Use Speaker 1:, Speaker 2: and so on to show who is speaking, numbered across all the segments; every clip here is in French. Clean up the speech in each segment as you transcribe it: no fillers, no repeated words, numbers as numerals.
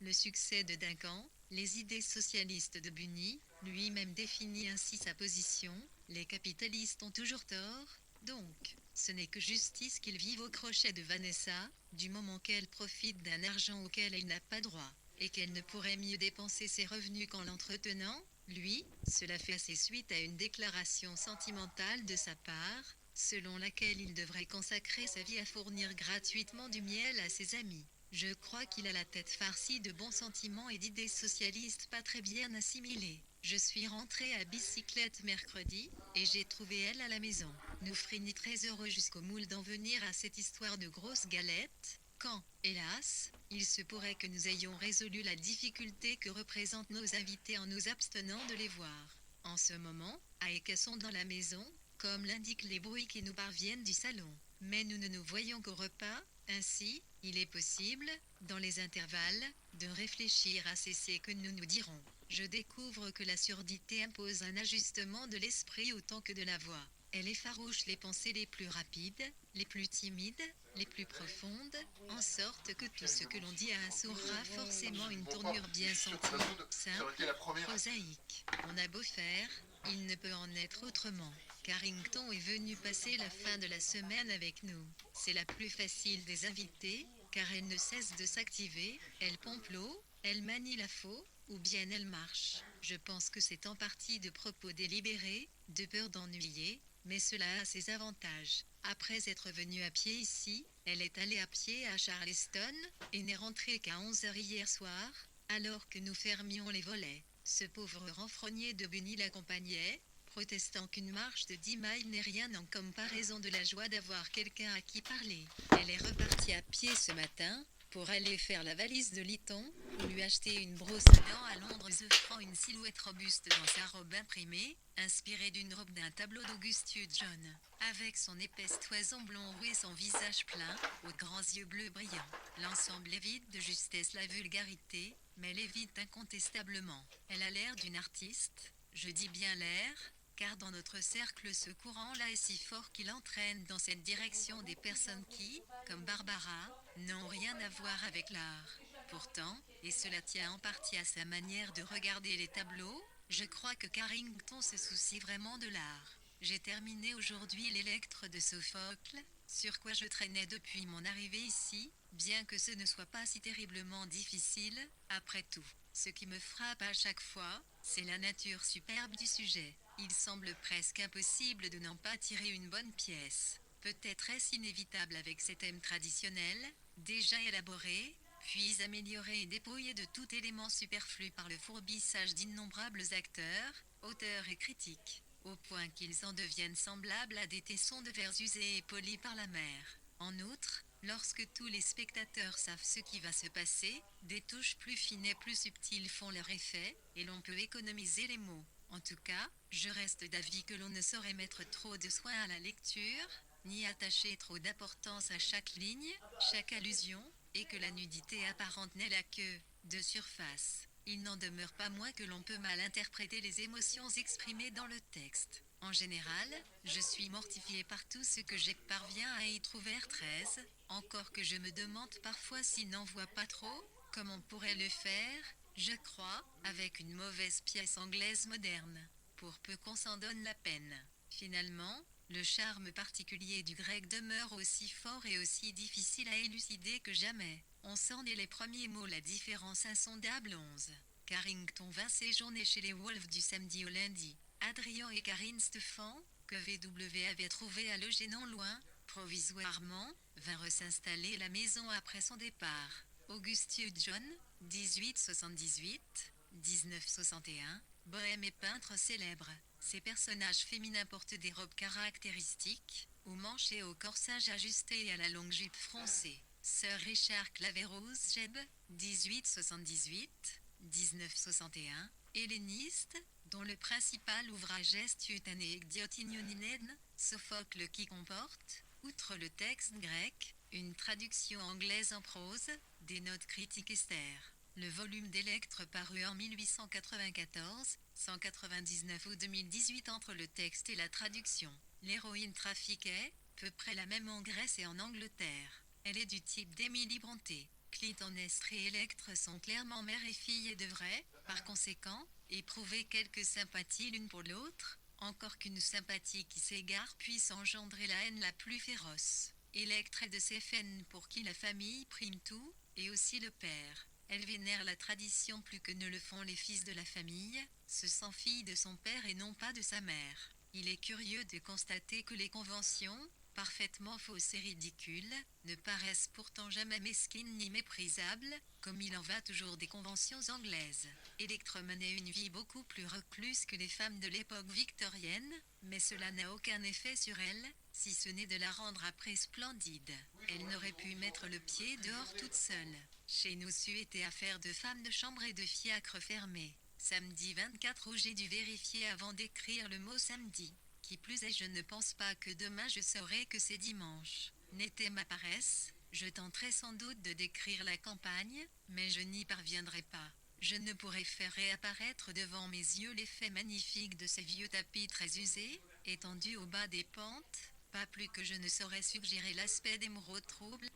Speaker 1: Le succès de Duncan, les idées socialistes de Bunny, lui-même définit ainsi sa position, les capitalistes ont toujours tort, donc, ce n'est que justice qu'ils vivent au crochet de Vanessa, du moment qu'elle profite d'un argent auquel elle n'a pas droit, et qu'elle ne pourrait mieux dépenser ses revenus qu'en l'entretenant, lui, cela fait assez suite à une déclaration sentimentale de sa part, selon laquelle il devrait consacrer sa vie à fournir gratuitement du miel à ses amis. Je crois qu'il a la tête farcie de bons sentiments et d'idées socialistes pas très bien assimilées. Je suis rentrée à bicyclette mercredi, et j'ai trouvé elle à la maison. Nous frîmes très heureux jusqu'au moule d'en venir à cette histoire de grosses galettes, quand, hélas, il se pourrait que nous ayons résolu la difficulté que représentent nos invités en nous abstenant de les voir. En ce moment, Aïka sont dans la maison, comme l'indiquent les bruits qui nous parviennent du salon. Mais nous ne nous voyons qu'au repas, ainsi, il est possible, dans les intervalles, de réfléchir à ce que nous nous dirons. Je découvre que la surdité impose un ajustement de l'esprit autant que de la voix. Elle effarouche les pensées les plus rapides, les plus timides, les plus profondes, en sorte que tout ce que l'on dit assurera forcément une tournure bien sentie, simple, prosaïque. On a beau faire, il ne peut en être autrement. Carrington est venu passer la fin de la semaine avec nous. C'est la plus facile des invitées, car elle ne cesse de s'activer, elle pompe l'eau, elle manie la faux, ou bien elle marche. Je pense que c'est en partie de propos délibérés, de peur d'ennuyer, mais cela a ses avantages. Après être venue à pied ici, elle est allée à pied à Charleston, et n'est rentrée qu'à 11 h hier soir, alors que nous fermions les volets. Ce pauvre renfrogné de Bunny l'accompagnait, protestant qu'une marche de 10 miles n'est rien en comparaison de la joie d'avoir quelqu'un à qui parler. Elle est repartie à pied ce matin, pour aller faire la valise de Lytton, ou lui acheter une brosse à dents à Londres, offrant une silhouette robuste dans sa robe imprimée, inspirée d'une robe d'un tableau d'Augustus John. Avec son épaisse toison blond roux et son visage plein, aux grands yeux bleus brillants. L'ensemble évite de justesse la vulgarité, mais l'évite incontestablement. Elle a l'air d'une artiste, je dis bien l'air, car dans notre cercle ce courant-là est si fort qu'il entraîne dans cette direction des personnes qui, comme Barbara, n'ont rien à voir avec l'art. Pourtant, et cela tient en partie à sa manière de regarder les tableaux, je crois que Carrington se soucie vraiment de l'art. J'ai terminé aujourd'hui l'Électre de Sophocle, sur quoi je traînais depuis mon arrivée ici, bien que ce ne soit pas si terriblement difficile, après tout. Ce qui me frappe à chaque fois, c'est la nature superbe du sujet. Il semble presque impossible de n'en pas tirer une bonne pièce. Peut-être est-ce inévitable avec ces thèmes traditionnels, déjà élaborés, puis améliorés et dépouillés de tout élément superflu par le fourbissage d'innombrables acteurs, auteurs et critiques, au point qu'ils en deviennent semblables à des tessons de verre usés et polis par la mer. En outre, lorsque tous les spectateurs savent ce qui va se passer, des touches plus fines et plus subtiles font leur effet, et l'on peut économiser les mots. En tout cas, je reste d'avis que l'on ne saurait mettre trop de soin à la lecture, ni attacher trop d'importance à chaque ligne, chaque allusion, et que la nudité apparente n'est là que de surface. Il n'en demeure pas moins que l'on peut mal interpréter les émotions exprimées dans le texte. En général, je suis mortifiée par tout ce que j'ai parvient à y trouver 13, encore que je me demande parfois s'il n'en voit pas trop, comme on pourrait le faire, je crois, avec une mauvaise pièce anglaise moderne, pour peu qu'on s'en donne la peine. Finalement, le charme particulier du grec demeure aussi fort et aussi difficile à élucider que jamais. On sent dès les premiers mots la différence insondable 11. Carrington vint séjourner chez les Wolves du samedi au lundi. Adrien et Karine Stephan, que VW avait trouvé à loger non loin, provisoirement, vinrent s'installer à la maison après son départ. Augustus John, 1878-1961, bohème et peintre célèbre. Ces personnages féminins portent des robes caractéristiques, aux manches et au corsage ajusté et à la longue jupe froncée. Sir Richard Claverhouse Jebb, 1878-1961, helléniste, dont le principal ouvrage est Eutanegdiotinioninen, Sophocle qui comporte, outre le texte grec, une traduction anglaise en prose, des notes critiques Esther. Le volume d'Électre paru en 1894, 199 ou 2018 entre le texte et la traduction. L'héroïne trafiquait, peu près la même en Grèce et en Angleterre. Elle est du type d'Émilie Brontë. Clytemnestre et Électre sont clairement mère et fille et devraient, par conséquent, éprouver quelque sympathie l'une pour l'autre, encore qu'une sympathie qui s'égare puisse engendrer la haine la plus féroce. Électre est de ces faines pour qui la famille prime tout, et aussi le père. Elle vénère la tradition plus que ne le font les fils de la famille, se sent fille de son père et non pas de sa mère. Il est curieux de constater que les conventions, parfaitement fausses et ridicules, ne paraissent pourtant jamais mesquines ni méprisables, comme il en va toujours des conventions anglaises. Électre menait une vie beaucoup plus recluse que les femmes de l'époque victorienne, mais cela n'a aucun effet sur elle, si ce n'est de la rendre après splendide. Elle n'aurait pu mettre le pied dehors toute seule. Chez nous c'eût été affaire de femmes de chambre et de fiacre fermé. Samedi 24 août j'ai dû vérifier avant d'écrire le mot samedi. Qui plus est, je ne pense pas que demain je saurai que c'est dimanche. N'était ma paresse, je tenterai sans doute de décrire la campagne, mais je n'y parviendrai pas. Je ne pourrai faire réapparaître devant mes yeux l'effet magnifique de ces vieux tapis très usés, étendus au bas des pentes, pas plus que je ne saurais suggérer l'aspect d'émeraude trouble,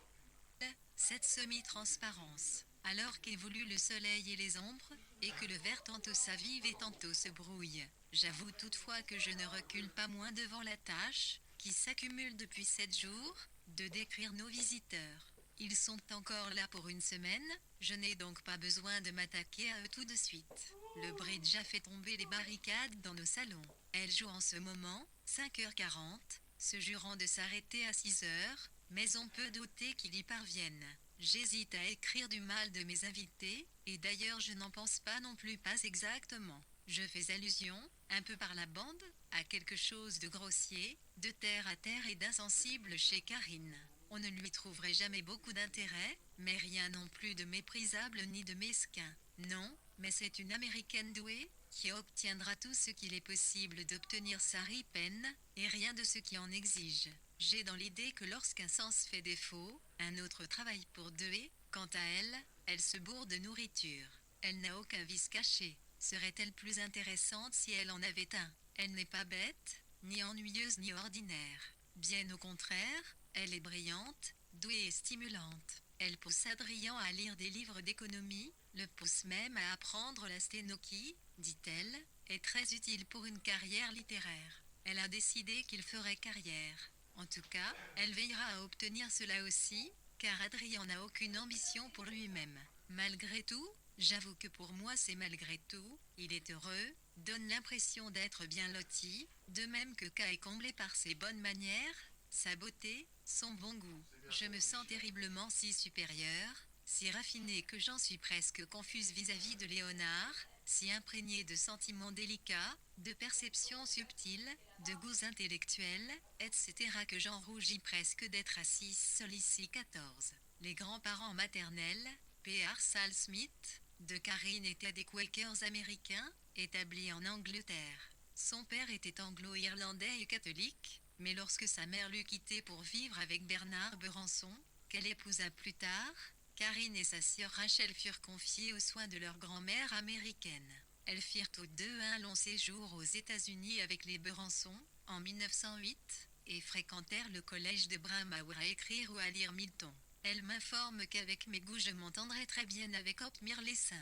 Speaker 1: cette semi-transparence. Alors qu'évoluent le soleil et les ombres, et que le vert tantôt s'avive et tantôt se brouille. J'avoue toutefois que je ne recule pas moins devant la tâche, qui s'accumule depuis 7 jours, de décrire nos visiteurs. Ils sont encore là pour une semaine, je n'ai donc pas besoin de m'attaquer à eux tout de suite. Le bridge a fait tomber les barricades dans nos salons. Elle joue en ce moment, 5h40, se jurant de s'arrêter à 6h, mais on peut douter qu'il y parvienne. J'hésite à écrire du mal de mes invités, et d'ailleurs je n'en pense pas non plus pas exactement. Je fais allusion, un peu par la bande, à quelque chose de grossier, de terre à terre et d'insensible chez Karine. On ne lui trouverait jamais beaucoup d'intérêt, mais rien non plus de méprisable ni de mesquin. Non, mais c'est une Américaine douée, qui obtiendra tout ce qu'il est possible d'obtenir sa peine, et rien de ce qui en exige. J'ai dans l'idée que lorsqu'un sens fait défaut, un autre travaille pour deux et, quant à elle, elle se bourre de nourriture. Elle n'a aucun vice caché. Serait-elle plus intéressante si elle en avait un? Elle n'est pas bête, ni ennuyeuse ni ordinaire. Bien au contraire, elle est brillante, douée et stimulante. Elle pousse Adrien à lire des livres d'économie, le pousse même à apprendre la sténokie, dit-elle, est très utile pour une carrière littéraire. Elle a décidé qu'il ferait carrière. En tout cas, elle veillera à obtenir cela aussi, car Adrien n'a aucune ambition pour lui-même. Malgré tout, j'avoue que pour moi c'est malgré tout, il est heureux, donne l'impression d'être bien loti, de même que K est comblé par ses bonnes manières, sa beauté, son bon goût. Je me sens terriblement si supérieure, si raffinée que j'en suis presque confuse vis-à-vis de Léonard, si imprégnée de sentiments délicats, de perceptions subtiles, de goûts intellectuels, etc. que j'en rougis presque d'être assise seule ici 14. Les grands-parents maternels, P.R. Sal Smith, de Karine étaient des Quakers américains, établis en Angleterre. Son père était anglo-irlandais et catholique, mais lorsque sa mère l'eut quitté pour vivre avec Bernard Berenson, qu'elle épousa plus tard, Karine et sa sœur Rachel furent confiées aux soins de leur grand-mère américaine. Elles firent tous deux un long séjour aux États-Unis avec les Berenson, en 1908, et fréquentèrent le collège de Bramhall à écrire ou à lire Milton. Elle m'informe qu'avec mes goûts je m'entendrai très bien avec Hopmire les 5.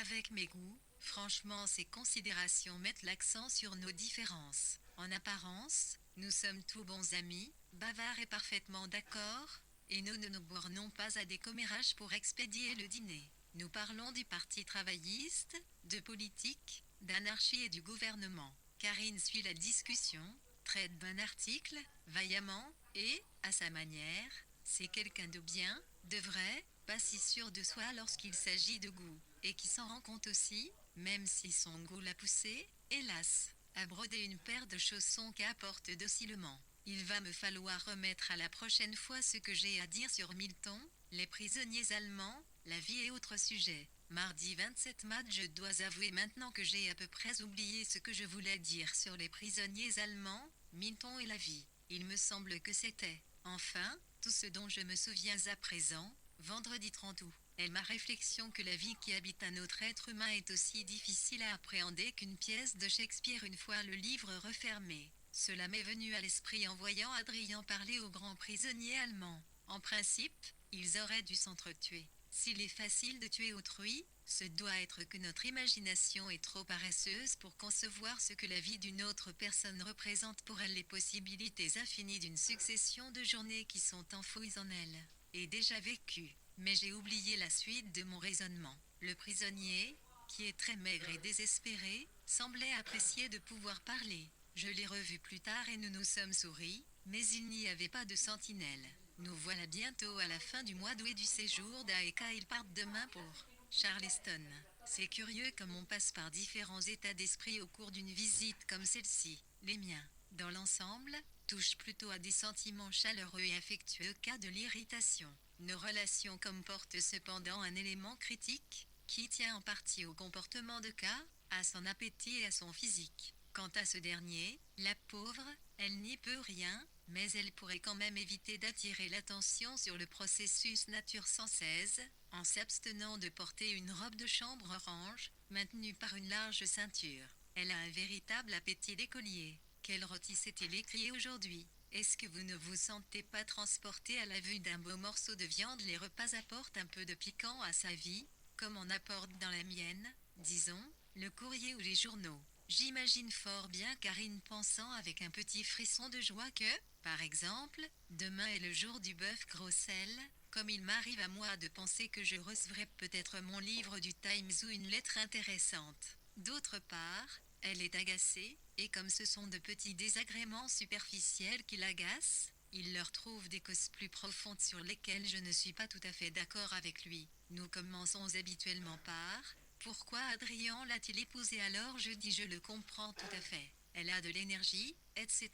Speaker 1: Avec mes goûts, franchement ces considérations mettent l'accent sur nos différences. En apparence, nous sommes tous bons amis, bavards et parfaitement d'accord, et nous ne nous bornons pas à des commérages pour expédier le dîner. Nous parlons du parti travailliste, de politique, d'anarchie et du gouvernement. Karine suit la discussion, traite d'un article, vaillamment, et, à sa manière, c'est quelqu'un de bien, de vrai, pas si sûr de soi lorsqu'il s'agit de goût, et qui s'en rend compte aussi, même si son goût l'a poussé, hélas, à broder une paire de chaussons qu'apporte docilement. Il va me falloir remettre à la prochaine fois ce que j'ai à dire sur Milton, les prisonniers allemands, la vie et autres sujets. Mardi 27 mars, je dois avouer maintenant que j'ai à peu près oublié ce que je voulais dire sur les prisonniers allemands, Milton et la vie. Il me semble que c'était, enfin, tout ce dont je me souviens à présent, vendredi 30 août. Et ma réflexion que la vie qui habite un autre être humain est aussi difficile à appréhender qu'une pièce de Shakespeare une fois le livre refermé. Cela m'est venu à l'esprit en voyant Adrien parler aux grands prisonniers allemands. En principe, ils auraient dû s'entretuer. S'il est facile de tuer autrui, ce doit être que notre imagination est trop paresseuse pour concevoir ce que la vie d'une autre personne représente pour elle, les possibilités infinies d'une succession de journées qui sont enfouies en elle, et déjà vécues. Mais j'ai oublié la suite de mon raisonnement. Le prisonnier, qui est très maigre et désespéré, semblait apprécier de pouvoir parler. Je l'ai revu plus tard et nous nous sommes souris, mais il n'y avait pas de sentinelle. Nous voilà bientôt à la fin du mois d'août du séjour d'Aeka. Ils partent demain pour Charleston. C'est curieux comme on passe par différents états d'esprit au cours d'une visite comme celle-ci. Les miens, dans l'ensemble, touchent plutôt à des sentiments chaleureux et affectueux qu'à de l'irritation. Nos relations comportent cependant un élément critique, qui tient en partie au comportement de K, à son appétit et à son physique. Quant à ce dernier, la pauvre, elle n'y peut rien, mais elle pourrait quand même éviter d'attirer l'attention sur le processus nature 116, en s'abstenant de porter une robe de chambre orange, maintenue par une large ceinture. Elle a un véritable appétit d'écolier. Quelle rôtisse est-il écrit aujourd'hui? Est-ce que vous ne vous sentez pas transporté à la vue d'un beau morceau de viande? Les repas apportent un peu de piquant à sa vie, comme on apporte dans la mienne, disons, le courrier ou les journaux. J'imagine fort bien Karine pensant avec un petit frisson de joie que, par exemple, demain est le jour du bœuf gros sel, comme il m'arrive à moi de penser que je recevrai peut-être mon livre du Times ou une lettre intéressante. D'autre part, elle est agacée, et comme ce sont de petits désagréments superficiels qui l'agacent, il leur trouve des causes plus profondes sur lesquelles je ne suis pas tout à fait d'accord avec lui. Nous commençons habituellement par « Pourquoi Adrien l'a-t-il épousée ?» Alors je dis « Je le comprends tout à fait. Elle a de l'énergie, etc. »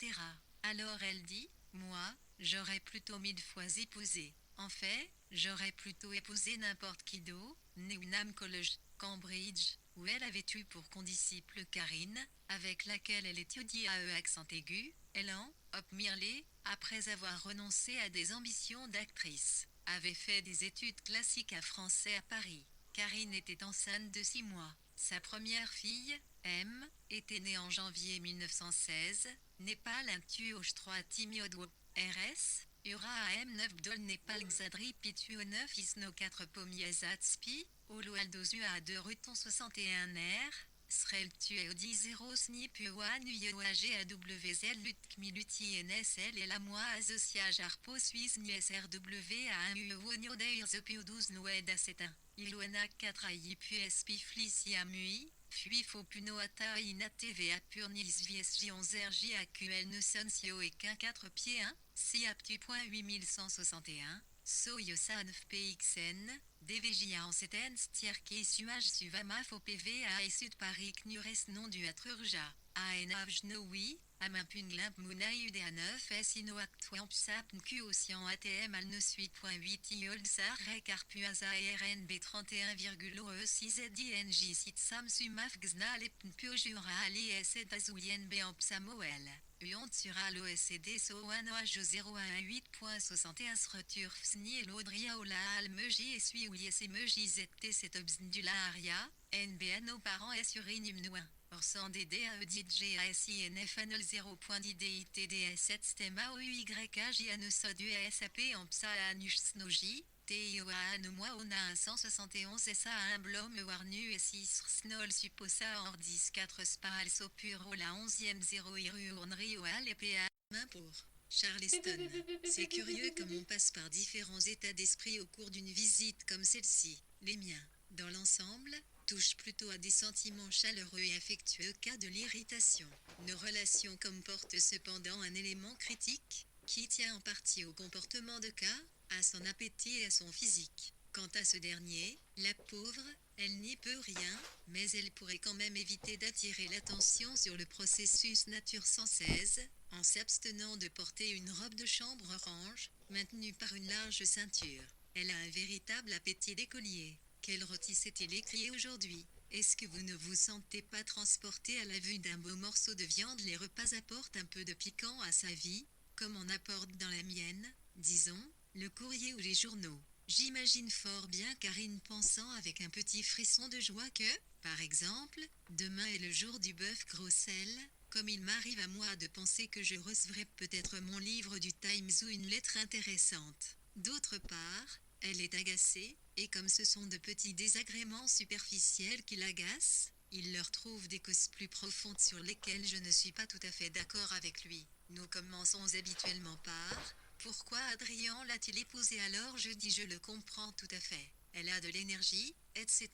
Speaker 1: Alors elle dit « Moi, j'aurais plutôt 1000 fois épousé. En fait, j'aurais plutôt épousé n'importe qui d'autre, Newnham College, Cambridge, où elle avait eu pour condisciple Karine, avec laquelle elle étudiait à accent aigu, Elan, Hop Mirley, après avoir renoncé à des ambitions d'actrice, avait fait des études classiques à français à Paris. Karine était enceinte de 6 mois. Sa première fille, M, était née en janvier 1916, Népal un tuoche 3 Timiodo, RS, Ura AM9 Bdol Népal Xadri Pitu 9 Isno 4 Pomiazatspi, Olo Aldozu A2 Ruton 61 R, Srel Tueodi 0 Snip Uan UAG AWZ Lutkmi Luti NSL et la moi Asocia Jarpo Suisse NSRW A1 UONio Dair Zopio 12 Noed A7 Iluana 4 AI puis Piflis Yamui, puis Fopuno Ata Ina TVA Purnis VSJ 11 RJ AQL Nusonsio et Quin 4 pieds 1, Siaptu.8161, Soyosa 9PXN, DVJA en 7N Stierke Suage Suvama FOPVA et Sud Paris Knures non du Atrurja, ANAV Jnoui, Amapunglimp Mounaï UDA9 S Inoak Twamp Sap Nku Océan ATM Al 9.8 Iol Sar Rekarpuaza RNB 31,OE 6 ZINJ Sit Sam Sumaf Gzna Lepn Piojura Ali S Azouyen B en Psamoel. Uont sur l'OSCD Soanoa Jo 018.61 Sreturf Sni et l'Audria Ola Almeji et Sui ou Yes Emeji ZT Set Obsndula Aria, NBA parents S Urinum Nouin. Orsan DD AEDJ ASINF Anol 0.DDITDS 7 Stema OUYAJ Anesodu ASAP en Psa Anush Snoji, TIOA Anemoa Ona 171 SA 1 Blom Warnu S6 Snol Supposa Ordis 4 Sparal Sopuro la 11e 0 Iru Urnri Oal et PA main pour Charleston. C'est curieux comme on passe par différents états d'esprit au cours d'une visite comme celle-ci. Les miens, dans l'ensemble, touchent plutôt à des sentiments chaleureux et affectueux qu'à de l'irritation. Nos relations comportent cependant un élément critique, qui tient en partie au comportement de K, à son appétit et à son physique. Quant à ce dernier, la pauvre, elle n'y peut rien, mais elle pourrait quand même éviter d'attirer l'attention sur le processus nature 116, en s'abstenant de porter une robe de chambre orange, maintenue par une large ceinture. Elle a un véritable appétit d'écolier. Quelle rôtisse est-il écrit aujourd'hui? Est-ce que vous ne vous sentez pas transporté à la vue d'un beau morceau de viande? Les repas apportent un peu de piquant à sa vie, comme on apporte dans la mienne, disons, le courrier ou les journaux. J'imagine fort bien Karine pensant avec un petit frisson de joie que, par exemple, demain est le jour du bœuf gros sel, comme il m'arrive à moi de penser que je recevrai peut-être mon livre du Times ou une lettre intéressante. D'autre part, elle est agacée, et comme ce sont de petits désagréments superficiels qui l'agacent, il leur trouve des causes plus profondes sur lesquelles je ne suis pas tout à fait d'accord avec lui. Nous commençons habituellement par pourquoi Adrien l'a-t-il épousée alors? Je dis je le comprends tout à fait. Elle a de l'énergie, etc.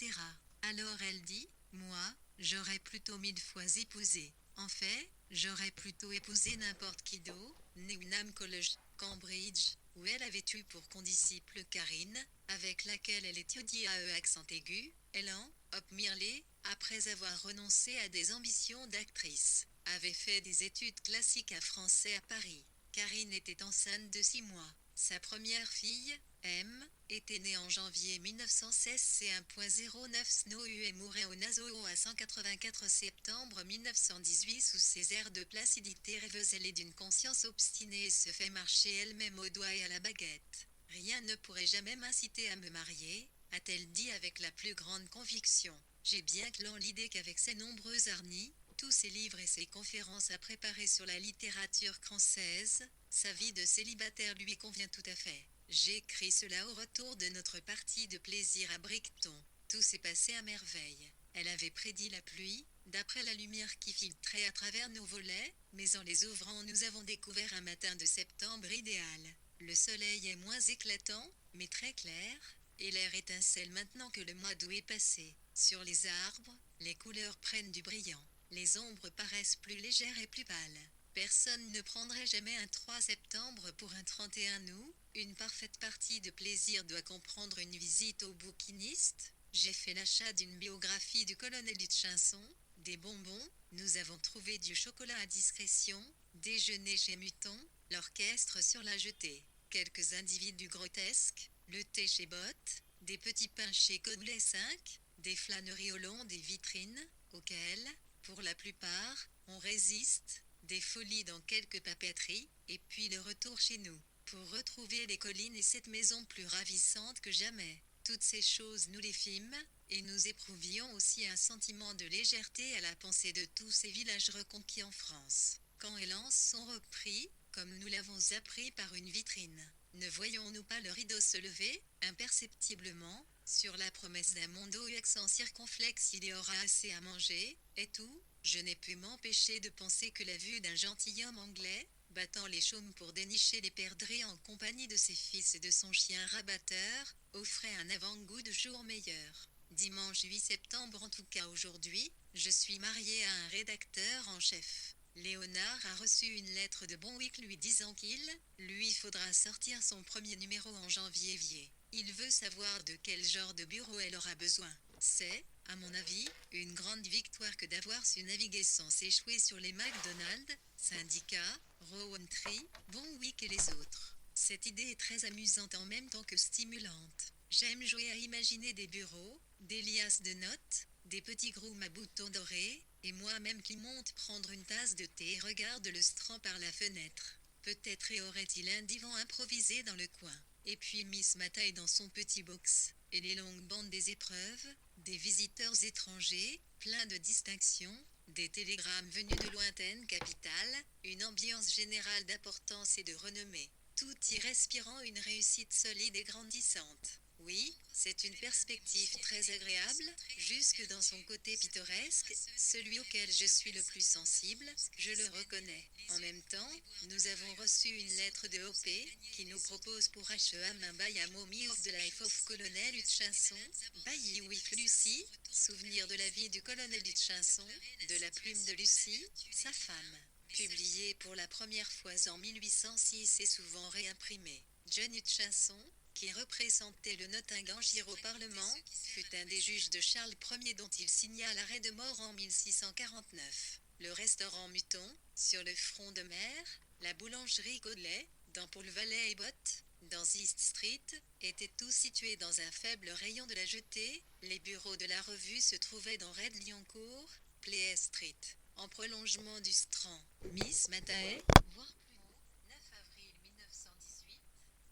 Speaker 1: Alors elle dit, moi, j'aurais plutôt 1000 fois épousé. En fait, j'aurais plutôt épousé n'importe qui d'autre, Newnham College, Cambridge, où elle avait eu pour condisciple Karine, avec laquelle elle étudiait à accent aigu, Elan, Hop Mirley, après avoir renoncé à des ambitions d'actrice, avait fait des études classiques à français à Paris. Karine était enceinte de 6 mois. Sa première fille, M, était née en janvier 1916 C1.09 Snow et mourait au Nassau à 184 septembre 1918 sous ses airs de placidité rêveuse. Elle est d'une conscience obstinée et se fait marcher elle-même au doigt et à la baguette. Rien ne pourrait jamais m'inciter à me marier, a-t-elle dit avec la plus grande conviction. J'ai bien clairement l'idée qu'avec ses nombreux harnis, tous ses livres et ses conférences à préparer sur la littérature française, sa vie de célibataire lui convient tout à fait. J'écris cela au retour de notre partie de plaisir à Briqueton. Tout s'est passé à merveille. Elle avait prédit la pluie, d'après la lumière qui filtrait à travers nos volets, mais en les ouvrant nous avons découvert un matin de septembre idéal. Le soleil est moins éclatant, mais très clair, et l'air étincelle maintenant que le mois d'août est passé. Sur les arbres, les couleurs prennent du brillant. Les ombres paraissent plus légères et plus pâles. Personne ne prendrait jamais un 3 septembre pour un 31 août. Une parfaite partie de plaisir doit comprendre une visite au bouquiniste. J'ai fait l'achat d'une biographie du colonel Hutchinson, des bonbons, nous avons trouvé du chocolat à discrétion, déjeuner chez Muton, l'orchestre sur la jetée, quelques individus grotesques, le thé chez Bott, des petits pains chez Codlet 5, des flâneries au long des vitrines, auxquelles, pour la plupart, on résiste, des folies dans quelques papeteries, et puis le retour chez nous, pour retrouver les collines et cette maison plus ravissante que jamais. Toutes ces choses nous les fîmes, et nous éprouvions aussi un sentiment de légèreté à la pensée de tous ces villages reconquis en France. Quand les lances sont repris, comme nous l'avons appris par une vitrine, ne voyons-nous pas le rideau se lever, imperceptiblement, sur la promesse d'un monde où accent circonflexe il y aura assez à manger, et tout? Je n'ai pu m'empêcher de penser que la vue d'un gentilhomme anglais, battant les chaumes pour dénicher les perdrix en compagnie de ses fils et de son chien rabatteur, offrait un avant-goût de jour meilleur. Dimanche 8 septembre en tout cas aujourd'hui, je suis mariée à un rédacteur en chef. Léonard a reçu une lettre de Bonwick lui disant qu'il lui faudra sortir son premier numéro en janvier. Il veut savoir de quel genre de bureau elle aura besoin. C'est, à mon avis, une grande victoire que d'avoir su naviguer sans s'échouer sur les McDonald's, syndicats, Rowantree, Bonwick et les autres. Cette idée est très amusante en même temps que stimulante. J'aime jouer à imaginer des bureaux, des liasses de notes, des petits grooms à boutons dorés, et moi-même qui monte prendre une tasse de thé et regarde le Strand par la fenêtre. Peut-être y aurait-il un divan improvisé dans le coin. Et puis Miss Mataille dans son petit box, et les longues bandes des épreuves, des visiteurs étrangers, pleins de distinctions, des télégrammes venus de lointaines capitales, une ambiance générale d'importance et de renommée, tout y respirant une réussite solide et grandissante. Oui, c'est une perspective très agréable, jusque dans son côté pittoresque, celui auquel je suis le plus sensible, je le reconnais. En même temps, nous avons reçu une lettre de OP, qui nous propose pour H.E.M. un bail à Mommy of the Life of Colonel Hutchinson, bailli with Lucie, souvenir de la vie du colonel Hutchinson, de la plume de Lucie, sa femme. Publié pour la première fois en 1806 et souvent réimprimé. John Hutchinson, qui représentait le Nottingham au Parlement, fut un des juges de Charles Ier dont il signa l'arrêt de mort en 1649. Le restaurant Muton, sur le front de mer, la boulangerie Codlet, dans Paul Valley et Bott, dans East Street, étaient tous situés dans un faible rayon de la jetée. Les bureaux de la revue se trouvaient dans Red Lioncourt, Play Street, en prolongement du Strand. Miss Matae, voire plus haut, 9 avril 1918,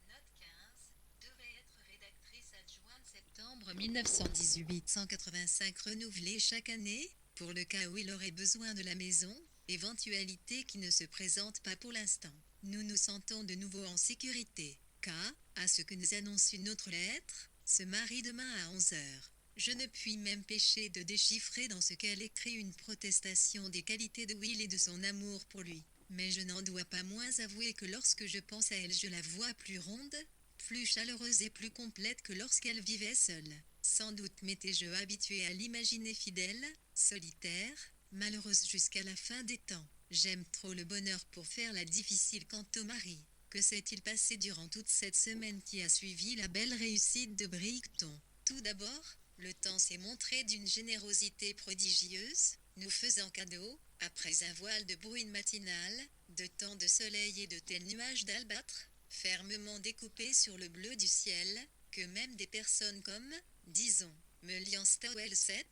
Speaker 1: note 15, devait être rédactrice adjointe septembre 1918 185 renouvelée chaque année, pour le cas où il aurait besoin de la maison, éventualité qui ne se présente pas pour l'instant. Nous nous sentons de nouveau en sécurité. K. À ce que nous annonce une autre lettre, se marie demain à 11 heures. Je ne puis m'empêcher de déchiffrer dans ce qu'elle écrit une protestation des qualités de Will et de son amour pour lui. Mais je n'en dois pas moins avouer que lorsque je pense à elle, je la vois plus ronde, plus chaleureuse et plus complète que lorsqu'elle vivait seule. Sans doute m'étais-je habituée à l'imaginer fidèle, solitaire, malheureuse jusqu'à la fin des temps. J'aime trop le bonheur pour faire la difficile quant au mari. Que s'est-il passé durant toute cette semaine qui a suivi la belle réussite de Brighton? Tout d'abord, le temps s'est montré d'une générosité prodigieuse, nous faisant cadeau, après un voile de bruine matinale, de temps de soleil et de tels nuages d'albâtre, fermement découpés sur le bleu du ciel, que même des personnes comme, disons, Melian Stowell 7,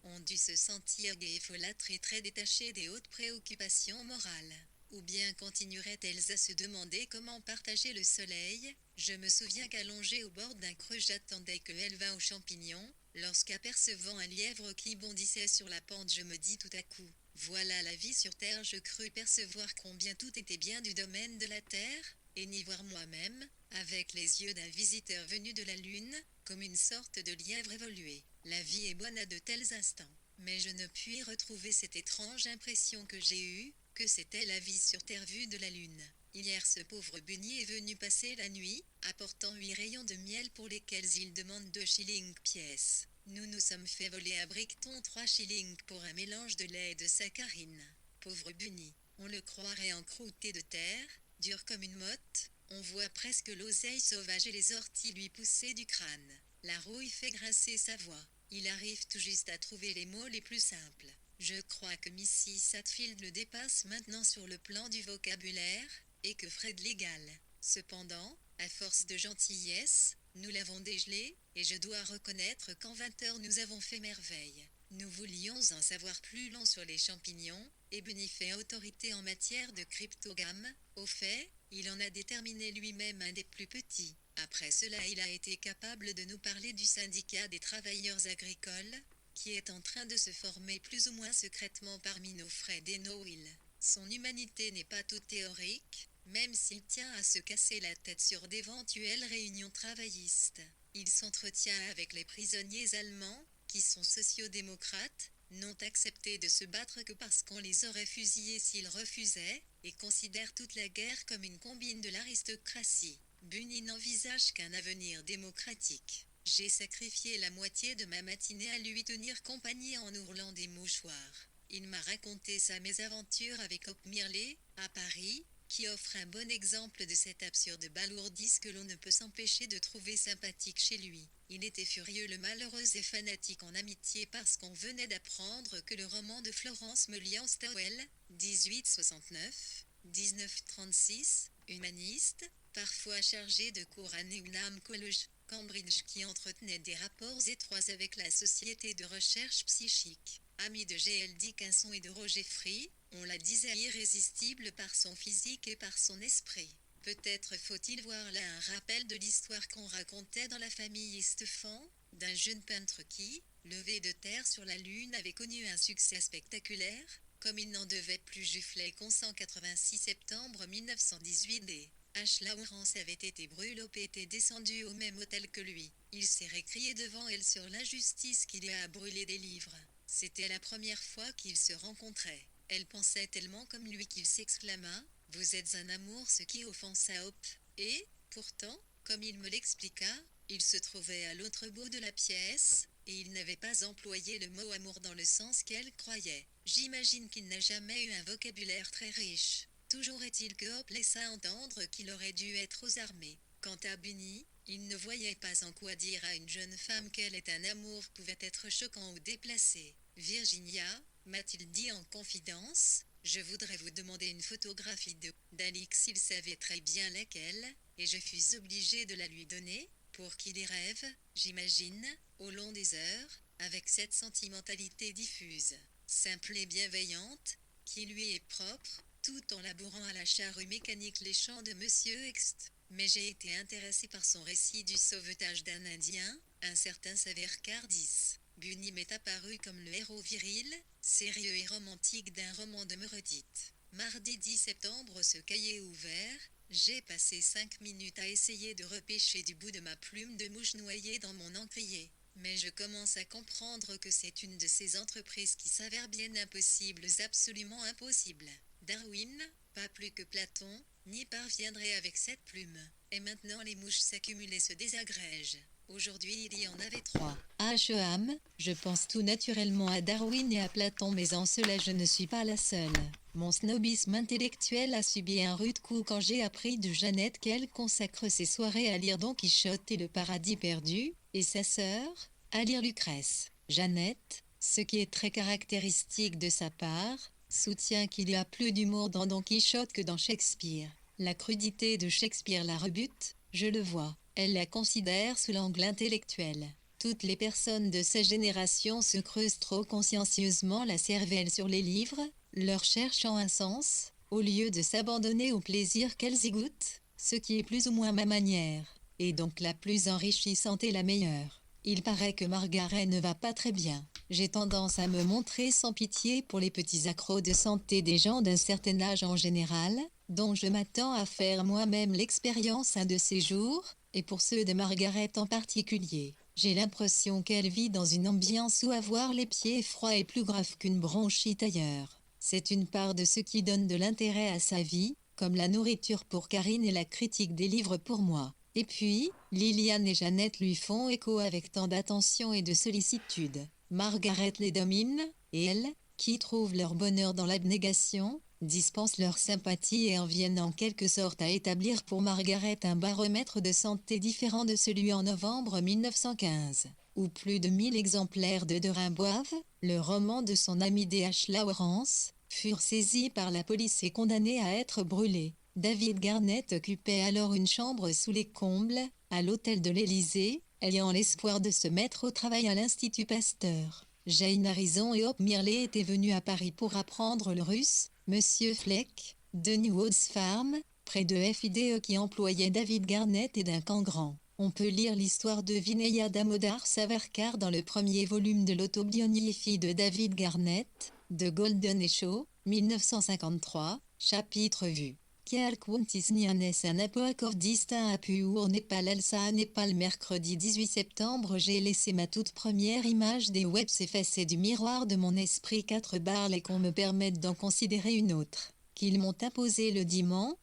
Speaker 1: ont dû se sentir gaies et folâtres et très détachées des hautes préoccupations morales. Ou bien continueraient-elles à se demander comment partager le soleil? Je me souviens qu'allongée au bord d'un creux j'attendais que elle vînt aux champignons, lorsqu'apercevant un lièvre qui bondissait sur la pente je me dis tout à coup, voilà la vie sur terre. Je crus percevoir combien tout était bien du domaine de la terre, et n'y voir moi-même, avec les yeux d'un visiteur venu de la lune, comme une sorte de lièvre évolué. La vie est bonne à de tels instants. Mais je ne puis retrouver cette étrange impression que j'ai eue, que c'était la vie sur terre vue de la lune. Hier ce pauvre Bunny est venu passer la nuit, apportant 8 rayons de miel pour lesquels il demande 2 shillings pièce. Nous nous sommes fait voler à Brighton 3 shillings pour un mélange de lait et de saccharine. Pauvre Bunny, on le croirait encrouté de terre, dur comme une motte, on voit presque l'oseille sauvage et les orties lui pousser du crâne. La rouille fait grincer sa voix. Il arrive tout juste à trouver les mots les plus simples. Je crois que Missy Satfield le dépasse maintenant sur le plan du vocabulaire, et que Fred l'égale. Cependant, à force de gentillesse, nous l'avons dégelé, et je dois reconnaître qu'en 20 heures nous avons fait merveille. Nous voulions en savoir plus long sur les champignons, et Bunny fait autorité en matière de cryptogames. Au fait, il en a déterminé lui-même un des plus petits. Après cela, il a été capable de nous parler du syndicat des travailleurs agricoles, qui est en train de se former plus ou moins secrètement parmi nos Fred et nos Will. Son humanité n'est pas toute théorique, même s'il tient à se casser la tête sur d'éventuelles réunions travaillistes. Il s'entretient avec les prisonniers allemands, qui sont sociodémocrates, n'ont accepté de se battre que parce qu'on les aurait fusillés s'ils refusaient, et considèrent toute la guerre comme une combine de l'aristocratie. Bunny n'envisage qu'un avenir démocratique. J'ai sacrifié la moitié de ma matinée à lui tenir compagnie en ourlant des mouchoirs. Il m'a raconté sa mésaventure avec Hop Mirley, à Paris, qui offre un bon exemple de cette absurde balourdise que l'on ne peut s'empêcher de trouver sympathique chez lui. Il était furieux, le malheureux, et fanatique en amitié parce qu'on venait d'apprendre que le roman de Florence Melian Stowell, 1869-1936, humaniste, parfois chargé de cours à Newnham College, Cambridge, qui entretenait des rapports étroits avec la Société de recherche psychique, ami de G.L. Dickinson et de Roger Free, on la disait irrésistible par son physique et par son esprit. Peut-être faut-il voir là un rappel de l'histoire qu'on racontait dans la famille Estefan, d'un jeune peintre qui, levé de terre sur la Lune, avait connu un succès spectaculaire, comme il n'en devait plus Jufflet qu'en 186 septembre 1918 et H. Lawrence avait été brûlé et était descendu au même hôtel que lui. Il s'est récrié devant elle sur l'injustice qu'il y a à brûler des livres. C'était la première fois qu'ils se rencontraient. Elle pensait tellement comme lui qu'il s'exclama « Vous êtes un amour », ce qui offensa Hop. Et, pourtant, comme il me l'expliqua, il se trouvait à l'autre bout de la pièce, et il n'avait pas employé le mot amour dans le sens qu'elle croyait. J'imagine qu'il n'a jamais eu un vocabulaire très riche. Toujours est-il que Hop laissa entendre qu'il aurait dû être aux armées. Quant à Bunny, il ne voyait pas en quoi dire à une jeune femme qu'elle est un amour pouvait être choquant ou déplacé. « Virginia, m'a-t-il dit en confidence, je voudrais vous demander une photographie d'Alix. Il savait très bien laquelle, et je fus obligée de la lui donner, pour qu'il y rêve, j'imagine, au long des heures, avec cette sentimentalité diffuse, simple et bienveillante, qui lui est propre, tout en labourant à la charrue mécanique les champs de Monsieur Ext. Mais j'ai été intéressée par son récit du sauvetage d'un Indien, un certain Sévère Cardis. Bunny m'est apparu comme le héros viril, sérieux et romantique d'un roman de Meredith. Mardi 10 septembre, ce cahier ouvert, J'ai passé 5 minutes à essayer de repêcher du bout de ma plume de mouche noyée dans mon encrier. Mais je commence à comprendre que c'est une de ces entreprises qui s'avèrent bien impossibles, absolument impossibles. Darwin, pas plus que Platon, n'y parviendrait avec cette plume. Et maintenant les mouches s'accumulent et se désagrègent. Aujourd'hui il y en avait 3. H.E.A.M., je pense tout naturellement à Darwin et à Platon, mais en cela je ne suis pas la seule. Mon snobisme intellectuel a subi un rude coup quand j'ai appris de Jeannette qu'elle consacre ses soirées à lire Don Quichotte et le Paradis perdu, et sa sœur, à lire Lucrèce. Jeannette, ce qui est très caractéristique de sa part, soutient qu'il y a plus d'humour dans Don Quichotte que dans Shakespeare. La crudité de Shakespeare la rebute, je le vois. Elle la considère sous l'angle intellectuel. Toutes les personnes de sa génération se creusent trop consciencieusement la cervelle sur les livres, leur cherchant un sens, au lieu de s'abandonner au plaisir qu'elles y goûtent, ce qui est plus ou moins ma manière, et donc la plus enrichissante et la meilleure. Il paraît que Margaret ne va pas très bien. J'ai tendance à me montrer sans pitié pour les petits accros de santé des gens d'un certain âge en général, dont je m'attends à faire moi-même l'expérience un de ces jours, et pour ceux de Margaret en particulier. J'ai l'impression qu'elle vit dans une ambiance où avoir les pieds froids est plus grave qu'une bronchite ailleurs. C'est une part de ce qui donne de l'intérêt à sa vie, comme la nourriture pour Karine et la critique des livres pour moi. Et puis, Liliane et Jeannette lui font écho avec tant d'attention et de sollicitude. Margaret les domine, et elles, qui trouvent leur bonheur dans l'abnégation, dispensent leur sympathie et en viennent en quelque sorte à établir pour Margaret un baromètre de santé différent de celui en novembre 1915, où plus de 1000 exemplaires de Rimbaud, le roman de son ami D.H. Lawrence, furent saisis par la police et condamnés à être brûlés. David Garnett occupait alors une chambre sous les combles, à l'hôtel de l'Élysée, ayant l'espoir de se mettre au travail à l'Institut Pasteur. Jane Harrison et Hope Mirley étaient venus à Paris pour apprendre le russe. Monsieur Fleck, de New Woods Farm, près de FIDE qui employait David Garnett et d'un Grand. On peut lire l'histoire de Vinaya Damodar Savarkar dans le premier volume de l'autobiographie de David Garnett, de Golden Echo, 1953, chapitre vu. Kialkuntis Nianes un apoacor distinct à Puur au Népal Elsa à Népal mercredi 18 septembre j'ai laissé ma toute première image des webs s'effacer du miroir de mon esprit 4 barres et qu'on me permette d'en considérer une autre. Qu'ils m'ont imposé le dimanche,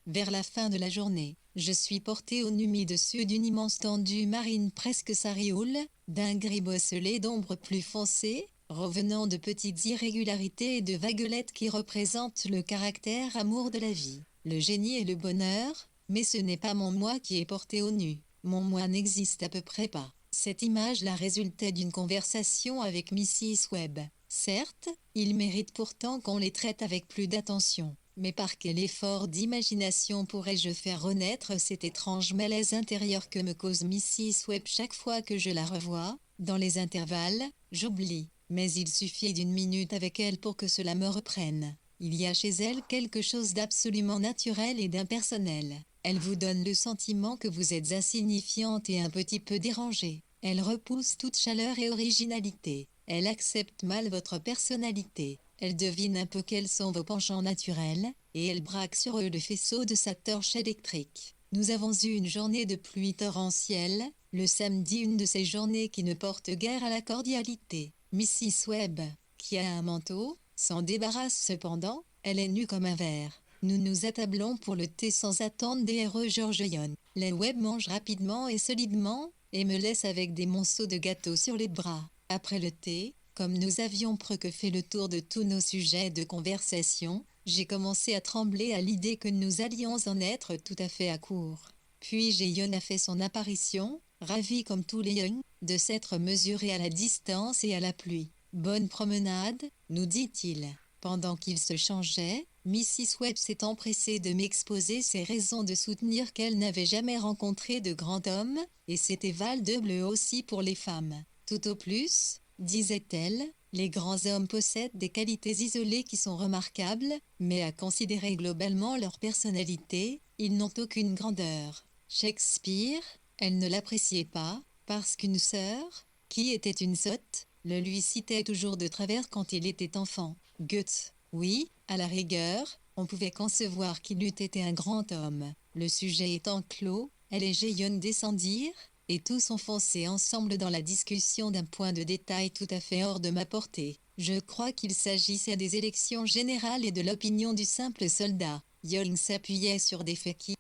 Speaker 1: vers la fin de la journée. Je suis porté au nu mi-dessus d'une immense tendue marine presque sarioule, d'un gris bosselé d'ombre plus foncé, revenant de petites irrégularités et de vaguelettes qui représentent le caractère amour de la vie, le génie et le bonheur, mais ce n'est pas mon moi qui est porté au nu. Mon moi n'existe à peu près pas. Cette image-là résultait d'une conversation avec Mrs. Webb. Certes, il mérite pourtant qu'on les traite avec plus d'attention. Mais par quel effort d'imagination pourrais-je faire renaître cet étrange malaise intérieur que me cause Mrs. Webb chaque fois que je la revois? Dans les intervalles, j'oublie. Mais il suffit d'une minute avec elle pour que cela me reprenne. Il y a chez elle quelque chose d'absolument naturel et d'impersonnel. Elle vous donne le sentiment que vous êtes insignifiante et un petit peu dérangée. Elle repousse toute chaleur et originalité. Elle accepte mal votre personnalité. Elle devine un peu quels sont vos penchants naturels, et elle braque sur eux le faisceau de sa torche électrique. Nous avons eu une journée de pluie torrentielle, le samedi une de ces journées qui ne portent guère à la cordialité. Mrs. Webb, qui a un manteau, s'en débarrasse cependant, elle est nue comme un verre. Nous nous attablons pour le thé sans attendre des R.E. George Young. Les Webb mangent rapidement et solidement, et me laissent avec des monceaux de gâteau sur les bras. Après le thé, comme nous avions presque fait le tour de tous nos sujets de conversation, j'ai commencé à trembler à l'idée que nous allions en être tout à fait à court. Puis Jeon a fait son apparition, ravi comme tous les Young, de s'être mesuré à la distance et à la pluie. Bonne promenade, nous dit-il. Pendant qu'il se changeait, Mrs. Webb s'est empressée de m'exposer ses raisons de soutenir qu'elle n'avait jamais rencontré de grand homme, et c'était valable aussi pour les femmes. Tout au plus, disait-elle, les grands hommes possèdent des qualités isolées qui sont remarquables, mais à considérer globalement leur personnalité, ils n'ont aucune grandeur. Shakespeare, elle ne l'appréciait pas, parce qu'une sœur, qui était une sotte, le lui citait toujours de travers quand il était enfant. Goethe, oui, à la rigueur, On pouvait concevoir qu'il eût été un grand homme. Le sujet étant clos, elle et Jaehyun descendirent, et tous ont foncé ensemble dans la discussion d'un point de détail tout à fait hors de ma portée. Je crois qu'il s'agissait des élections générales et de l'opinion du simple soldat. Yeon s'appuyait sur des faits qui,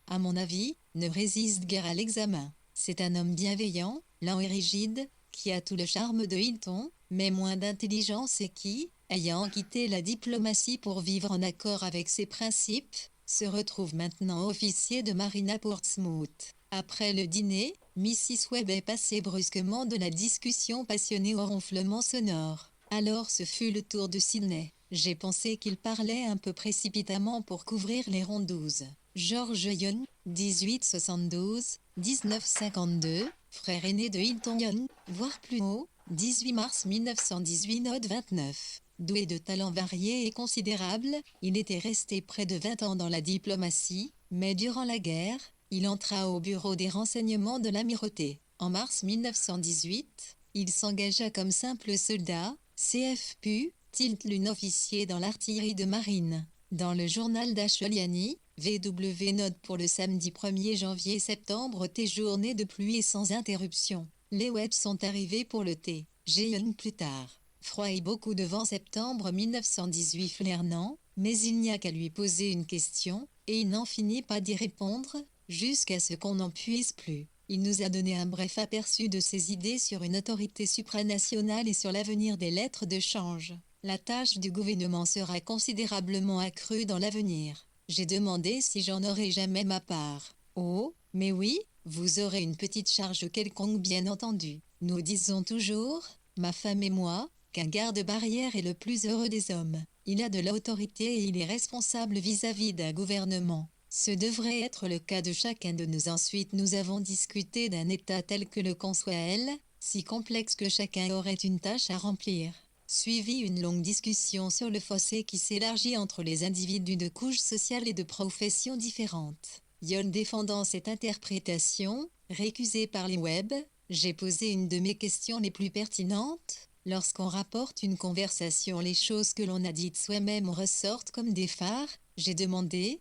Speaker 1: à mon avis, ne résistent guère à l'examen. C'est un homme bienveillant, lent et rigide, qui a tout le charme de Hilton, mais moins d'intelligence et qui, ayant quitté la diplomatie pour vivre en accord avec ses principes, se retrouve maintenant officier de marine à Portsmouth. Après le dîner, Mrs. Webb est passée brusquement de la discussion passionnée au ronflement sonore. Alors ce fut le tour de Sidney. J'ai pensé qu'il parlait un peu précipitamment pour couvrir les ronds 12. George Yeon, 1872-1952, frère aîné de Hilton Yeon, voire plus haut, 18 mars 1918 note 29. Doué de talents variés et considérables, il était resté près de 20 ans dans la diplomatie, mais durant la guerre, il entra au bureau des renseignements de l'Amirauté. En mars 1918, il s'engagea comme simple soldat, CFPU, Tiltlun officier dans l'artillerie de marine. Dans le journal d'Asholiani, VW note pour le samedi 1er janvier-septembre T journée de pluie et sans interruption. Les Webb sont arrivés pour le thé. Jaehyun plus tard. Froid et beaucoup de vent septembre 1918 flernant, mais il n'y a qu'à lui poser une question, et il n'en finit pas d'y répondre, jusqu'à ce qu'on n'en puisse plus. Il nous a donné un bref aperçu de ses idées sur une autorité supranationale et sur l'avenir des lettres de change. La tâche du gouvernement sera considérablement accrue dans l'avenir. J'ai demandé si j'en aurais jamais ma part. Oh, mais oui, vous aurez une petite charge quelconque bien entendu. Nous disons toujours, ma femme et moi, qu'un garde-barrière est le plus heureux des hommes. Il a de l'autorité et il est responsable vis-à-vis d'un gouvernement. Ce devrait être le cas de chacun de nous. Ensuite, nous avons discuté d'un état tel que le conçoit elle, si complexe que chacun aurait une tâche à remplir. Suivit une longue discussion sur le fossé qui s'élargit entre les individus de couches sociales et de professions différentes. Yeon défendant cette interprétation, récusée par les Webb, j'ai posé une de mes questions les plus pertinentes. Lorsqu'on rapporte une conversation, les choses que l'on a dites soi-même ressortent comme des phares. J'ai demandé,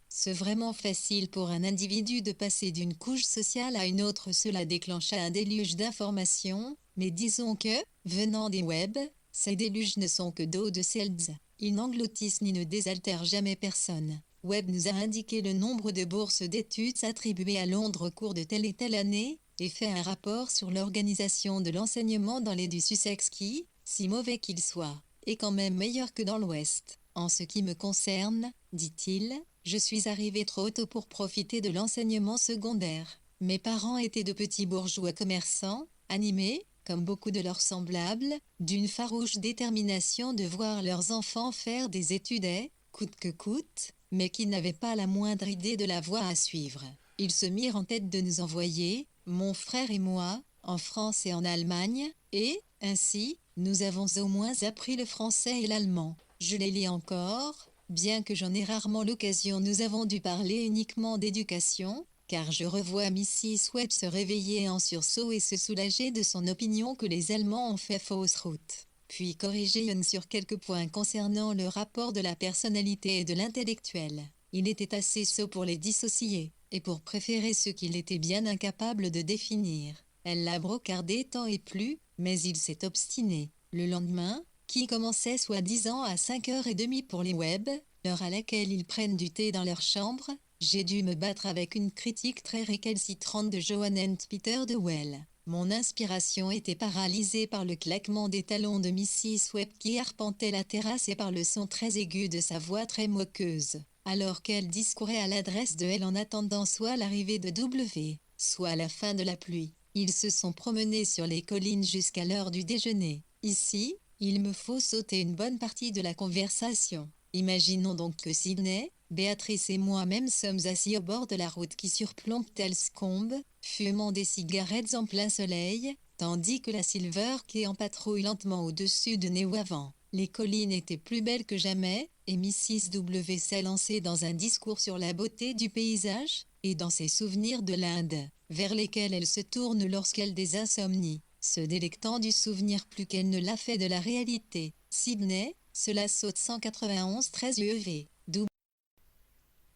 Speaker 1: c'est vraiment facile pour un individu de passer d'une couche sociale à une autre. Cela déclencha un déluge d'informations, mais disons que, venant des Webb, ces déluges ne sont que d'eau de seltz. Ils n'engloutissent ni ne désaltèrent jamais personne. Webb nous a indiqué le nombre de bourses d'études attribuées à Londres au cours de telle et telle année, et fait un rapport sur l'organisation de l'enseignement dans les du Sussex qui, si mauvais qu'il soit, est quand même meilleur que dans l'Ouest. En ce qui me concerne, dit-il, je suis arrivé trop tôt pour profiter de l'enseignement secondaire. Mes parents étaient de petits bourgeois commerçants, animés, comme beaucoup de leurs semblables, d'une farouche détermination de voir leurs enfants faire des études, coûte que coûte, mais qui n'avaient pas la moindre idée de la voie à suivre. Ils se mirent en tête de nous envoyer, mon frère et moi, en France et en Allemagne, et, ainsi, nous avons au moins appris le français et l'allemand. Je les lis encore, bien que j'en ai rarement l'occasion. Nous avons dû parler uniquement d'éducation, car je revois Mrs. Webb se réveiller en sursaut et se soulager de son opinion que les Allemands ont fait fausse route. Puis corriger Yeon sur quelques points concernant le rapport de la personnalité et de l'intellectuel. Il était assez sot pour les dissocier, et pour préférer ceux qu'il était bien incapable de définir. Elle l'a brocardé tant et plus, mais il s'est obstiné. Le lendemain, qui commençait soi-disant à 5h30 pour les Webb, l'heure à laquelle ils prennent du thé dans leur chambre, j'ai dû me battre avec une critique très récalcitrante de Johann and Peter de Well. Mon inspiration était paralysée par le claquement des talons de Mrs. Webb qui arpentait la terrasse et par le son très aigu de sa voix très moqueuse, alors qu'elle discourait à l'adresse de elle en attendant soit l'arrivée de W, soit la fin de la pluie. Ils se sont promenés sur les collines jusqu'à l'heure du déjeuner. Ici, il me faut sauter une bonne partie de la conversation. Imaginons donc que Sidney, Béatrice et moi-même sommes assis au bord de la route qui surplombe Telscombe, fumant des cigarettes en plein soleil, tandis que la Silver Key en patrouille lentement au-dessus de Néouavant. Les collines étaient plus belles que jamais, et Mrs. W s'est lancée dans un discours sur la beauté du paysage, et dans ses souvenirs de l'Inde, vers lesquels elle se tourne lorsqu'elle désinsomnie, se délectant du souvenir plus qu'elle ne l'a fait de la réalité. Sidney, cela saute 191 13 UEV.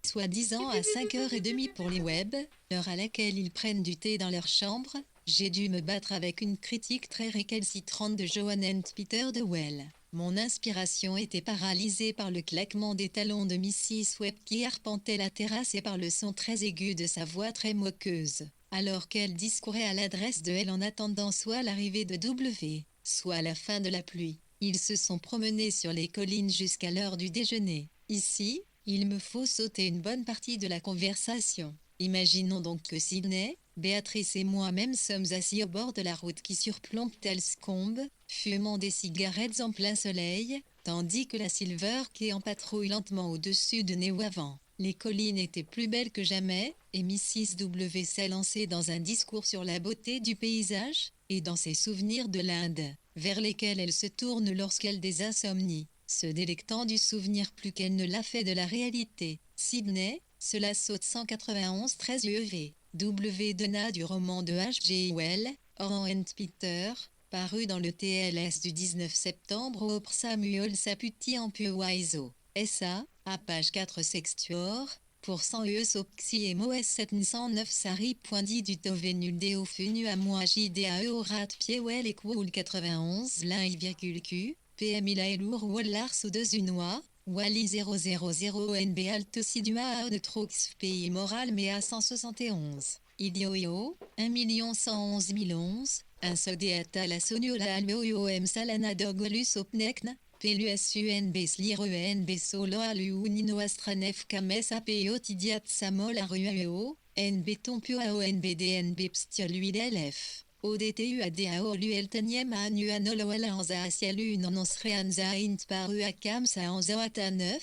Speaker 1: Soit 10 ans à 5h30 pour les web, l'heure à laquelle ils prennent du thé dans leur chambre. J'ai dû me battre avec une critique très récalcitrante de Johan and Peter de Well. Mon inspiration était paralysée par le claquement des talons de Mrs. Webb qui arpentait la terrasse et par le son très aigu de sa voix très moqueuse, alors qu'elle discourait à l'adresse de elle en attendant soit l'arrivée de W, soit la fin de la pluie. Ils se sont promenés sur les collines jusqu'à l'heure du déjeuner. Ici, il me faut sauter une bonne partie de la conversation. Imaginons donc que Sydney, Béatrice et moi-même sommes assis au bord de la route qui surplombe Telscombe, fumant des cigarettes en plein soleil, tandis que la Silver Key empatrouille lentement au-dessus de Néouavant. Les collines étaient plus belles que jamais, et Mrs. W s'est lancée dans un discours sur la beauté du paysage, et dans ses souvenirs de l'Inde, vers lesquels elle se tourne lorsqu'elle désinsomnie, se délectant du souvenir plus qu'elle ne l'a fait de la réalité. Sydney, cela saute 191 13 UEV. W. Donna du roman de H.G. Wells, Oran and Peter, paru dans le TLS du 19 septembre au Samuel Saputi en Puaiso. S.A., à page 4 sextuor, pour 100 UE Soxi et Moes 709 Sari. Dit du Tovenul Deo Funu à moi JDAE au rat Piewel et Kwoul 91 l'in,Q, PM Ilaelour Wallars ou 2 Unois. Wally 000 NB Altosidua de Trox Pays Moral mais à 171. Idioio, 1 111 011, un Sodéata la Soniola Alveoum Salana Dogolus Opnekn, PLUSUNB Slire UNB Solo Aluunino Astranef Kames APO Tidiat Samol Aruao, NB Tompio AONB DNB Pstioluid LF. ODTU ADAO l'ULTNIEM à Nuanol Anza Asialu Nonsre Anza Int paru à Kamsa Anza Ata 9,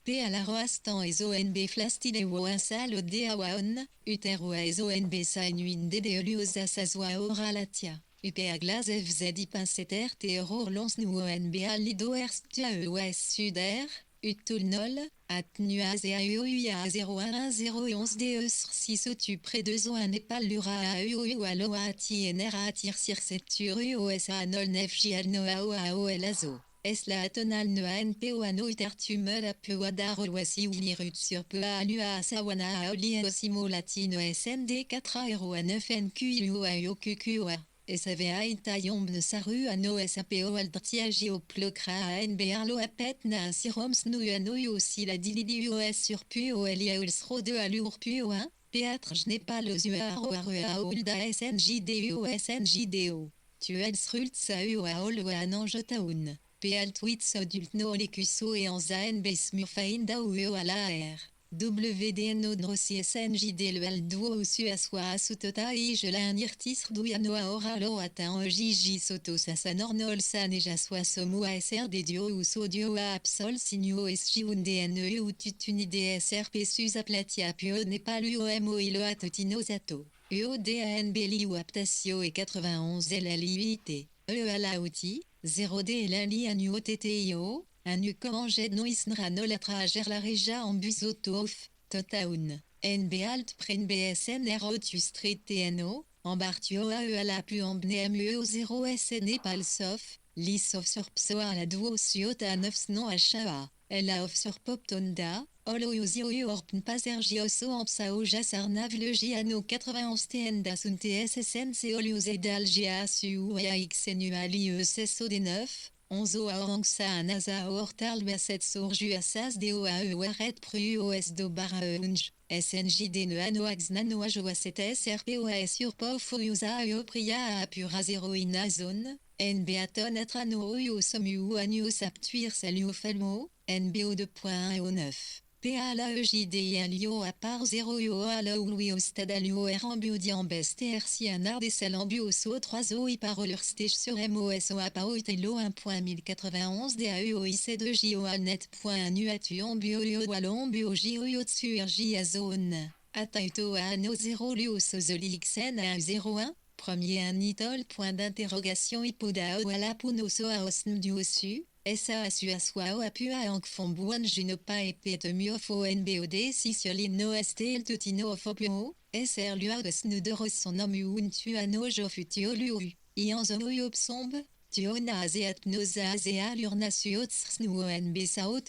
Speaker 1: P à la Roastan et ZONB Flastile Wansal Odeawaon, Utero et ZONB Sainuin Dedeoluosa Sazwa Oralatia, UP à Glaz FZ Pinceter Théoror Lons NUONB à Lido Erstia EOS Suder, Utulnol, Atnuaz et AUUA 011 DE 6 Otu près de Zoan Népal Lura AUU Aloa Ati Nera Atir Sirsetur UOSA Nol Nef Jial Noao AOL Azo. Es la atonal ne ANPO Ano Itertumel Apuadar Olwasi Oulirut sur Peu Alua Sawana Aoli Osimo Latino SND 4 Aero A 9 NQUO AOQQOA. SAVA Itayomb ne Saru Ano SAPO Aldrtiagi au Plocra ANB Arlo Apet Na Siroms Nuano aussi la Dilidios sur Puo Elia Ulsro de Alur Puo 1, Péatre Je n'ai pas le Zuaro Arua Olda SNJDO SNJDO. Tuel Srult Sao Aol Ananjotaun. Péal Tweets Adult No Lecuso et Anza NB Smurfain Daouo à la R. WDNO Drossi SNJD le Alduo Usu Aswa Asutota I je la Nirtis Rdouanoa Oralo Atan Jiji Soto Sasanornol San et Jaswa Somo ASR des Dio ou Sodio A Absol Signo SJUN DNE ou Tutuni DSRP Susaplatia Pio Nepal UOMO Ilo Atotino Zato. UODANB Liu Aptatio et 91 LLIUIT. EALAOTI, 0D Lali Anu OTTIO. Anu Komanjet Noisnra Nolatra Gerlarija Ambusotof, Totaun, NB Alt Pren BSN ROTU Street TNO, Ambartio AE la pu Ambneameo 0 SN Palsof, Lisof sur Psoa à la Duo Suota 9 non HA, Ella of sur Poptonda, Oloyozio Orpn Pasergioso Ampsao Jasarnav le Giano 91 TN Dasun TSSN Seoliozedal GASU AXNU Ali ESSO D9. Onzo a Orangsa a Nasa Hortal Basset Sourju Assas DOAE Waret Pru OS do Barra Unj, SNJD Noanoax Nanoa Joa SRPOAS sur Pof Yusa Eo Priya a Pura Zeroina Zone, NB Aton Atrano Yo Somu Anio Saptuir Salio Felmo, NBO 2.1 au 9. PALAEJD Lio à part 0 Yo à la Louis Stadalio Rambio Diambes TRC Anard des Salambio So 3 O I paroleur stage sur MOSO à Paoitelo 1.1091 DAUIC 2 JO Alnet.nu Atuan Bio Wallon Bio JO Tsu RJ à Zone. Ataito à Ano 0 Lio Sozoli XN à 01. Premier un Nitol point d'interrogation Hipodao à la Punoso à Osn du Ossu. SA Suaswao Apua Ankfombuan Junopa et Petemio NBOD si sur l'Inno ST El Tutino Fopio, SR Lua de Snuderos son nom Untuano Jofutio Lui, Ianzo Yopsombe, Tiona azeat nosa azea lurnasiot snuen besaot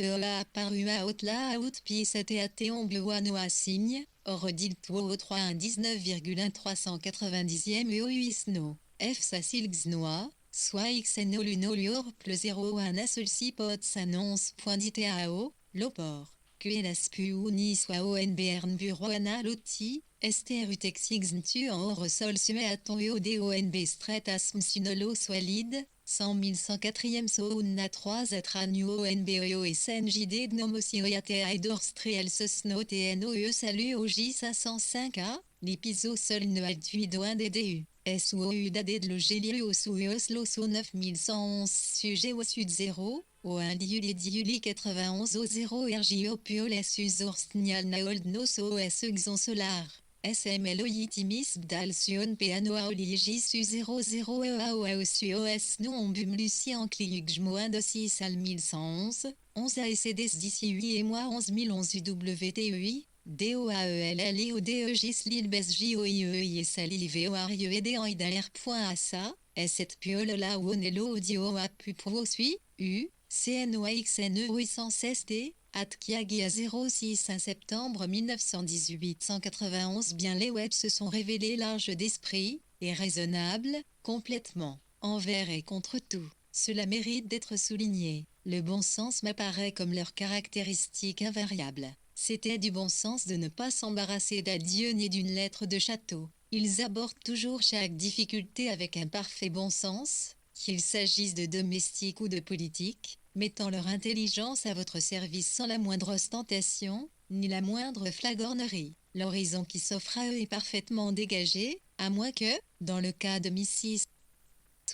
Speaker 1: parua otla out pisateateon buanoa signe, orodil tuo 319,1390e eoisno, f sasilxnoa, soit xno lunolior plus 0,1 asolsi pot s'annonce.ditao, lopor. QLSPU ni soit ONBRN buroana loti, STRUTEXIXNTU en or sol sumeaton EODONB stret asmsunolo solide, 100 104e souna 3 atranu ONBEO et SNJD gnomosioyate aidor striel sosno TNOE salut OJ 505A, lipiso sol ne altuido 1 DDU. SOU d'AD de l'Ogélio sous Oslo sous 9111 sujet au sud 0, au 1 diuli 91 au 0 RJO Puol SUS Orstnial Naold Nos OS Xon Solar, SMLOI Timis Bdal Sion Piano Aoligi su 00 EAO su OS Non Bum Lucie en Cliuc Jmoin Dossi Sal 1111, 11 ASDS d'ici 8 et mois 11011 UWTUI. DOAELL ODEGIS Lil BESJOIE et Salil VORIED en IDALR.ASA, S7 Piol la Wonelo Audio Apu Pro Sui, U, CNOAXNE 816T, Atkiagia 06 1 septembre 1918 191 Bien les webs se sont révélés larges d'esprit, et raisonnables, complètement, envers et contre tout. Cela mérite d'être souligné. Le bon sens m'apparaît comme leur caractéristique invariable. C'était du bon sens de ne pas s'embarrasser d'adieu ni d'une lettre de château. Ils abordent toujours chaque difficulté avec un parfait bon sens, qu'il s'agisse de domestique ou de politique, mettant leur intelligence à votre service sans la moindre ostentation, ni la moindre flagornerie. L'horizon qui s'offre à eux est parfaitement dégagé, à moins que, dans le cas de Mrs.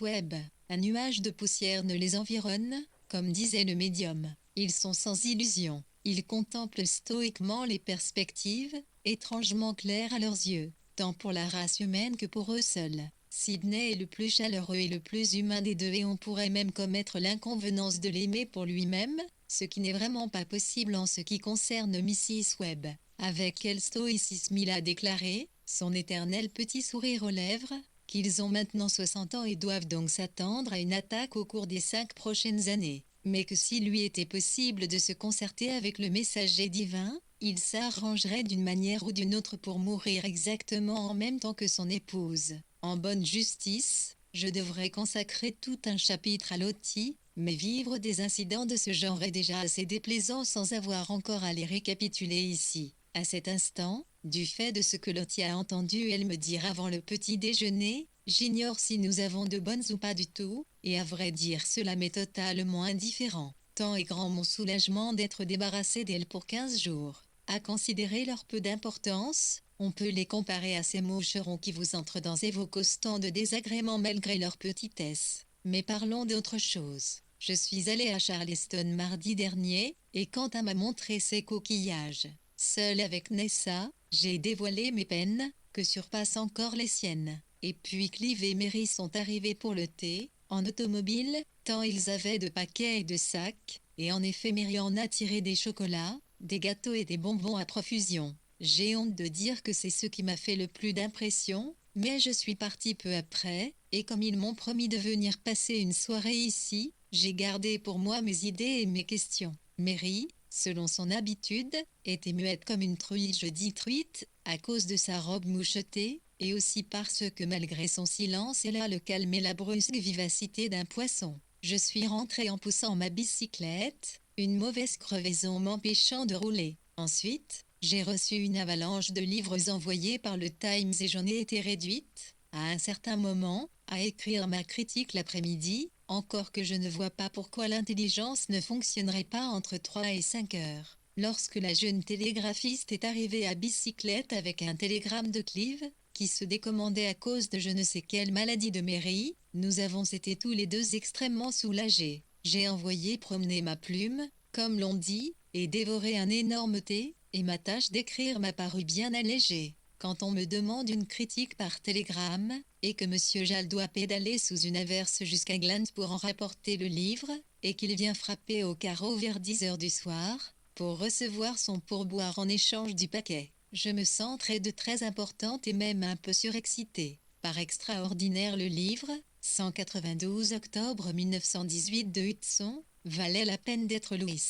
Speaker 1: Webb, un nuage de poussière ne les environne, comme disait le médium. Ils sont sans illusion. Ils contemplent stoïquement les perspectives, étrangement claires à leurs yeux, tant pour la race humaine que pour eux seuls. Sidney est le plus chaleureux et le plus humain des deux et on pourrait même commettre l'inconvenance de l'aimer pour lui-même, ce qui n'est vraiment pas possible en ce qui concerne Mrs. Webb. Avec quel stoïcisme il a déclaré, son éternel petit sourire aux lèvres, qu'ils ont maintenant 60 ans et doivent donc s'attendre à une attaque au cours des 5 prochaines années. Mais que s'il lui était possible de se concerter avec le messager divin, il s'arrangerait d'une manière ou d'une autre pour mourir exactement en même temps que son épouse. En bonne justice, je devrais consacrer tout un chapitre à Lottie, mais vivre des incidents de ce genre est déjà assez déplaisant sans avoir encore à les récapituler ici. À cet instant, du fait de ce que Lottie a entendu elle me dire avant le petit déjeuner, j'ignore si nous avons de bonnes ou pas du tout, et à vrai dire cela m'est totalement indifférent. Tant est grand mon soulagement d'être débarrassé d'elle pour 15 jours. À considérer leur peu d'importance, on peut les comparer à ces moucherons qui vous entrent dans vos constants de désagréments malgré leur petitesse. Mais parlons d'autre chose. Je suis allée à Charleston mardi dernier, et quand elle m'a montré ses coquillages, seule avec Nessa, j'ai dévoilé mes peines, que surpassent encore les siennes. Et puis Clive et Mary sont arrivés pour le thé, en automobile, tant ils avaient de paquets et de sacs, et en effet Mary en a tiré des chocolats, des gâteaux et des bonbons à profusion. J'ai honte de dire que c'est ce qui m'a fait le plus d'impression, mais je suis partie peu après, et comme ils m'ont promis de venir passer une soirée ici, j'ai gardé pour moi mes idées et mes questions. Mary, selon son habitude, était muette comme une truie, je dis truite, à cause de sa robe mouchetée, et aussi parce que malgré son silence elle a le calme et la brusque vivacité d'un poisson. Je suis rentrée en poussant ma bicyclette, une mauvaise crevaison m'empêchant de rouler. Ensuite, j'ai reçu une avalanche de livres envoyés par le Times et j'en ai été réduite, à un certain moment, à écrire ma critique l'après-midi, encore que je ne vois pas pourquoi l'intelligence ne fonctionnerait pas entre 3 et 5 heures. Lorsque la jeune télégraphiste est arrivée à bicyclette avec un télégramme de Clive, qui se décommandait à cause de je ne sais quelle maladie de Mary, nous avons été tous les deux extrêmement soulagés. J'ai envoyé promener ma plume, comme l'on dit, et dévoré un énorme thé, et ma tâche d'écrire m'a paru bien allégée. Quand on me demande une critique par télégramme, et que M. Jal doit pédaler sous une averse jusqu'à Gland pour en rapporter le livre, et qu'il vient frapper au carreau vers 10 heures du soir, pour recevoir son pourboire en échange du paquet, je me sens très importante et même un peu surexcitée. Par extraordinaire le livre, 192 octobre 1918 de Hudson, valait la peine d'être Louis.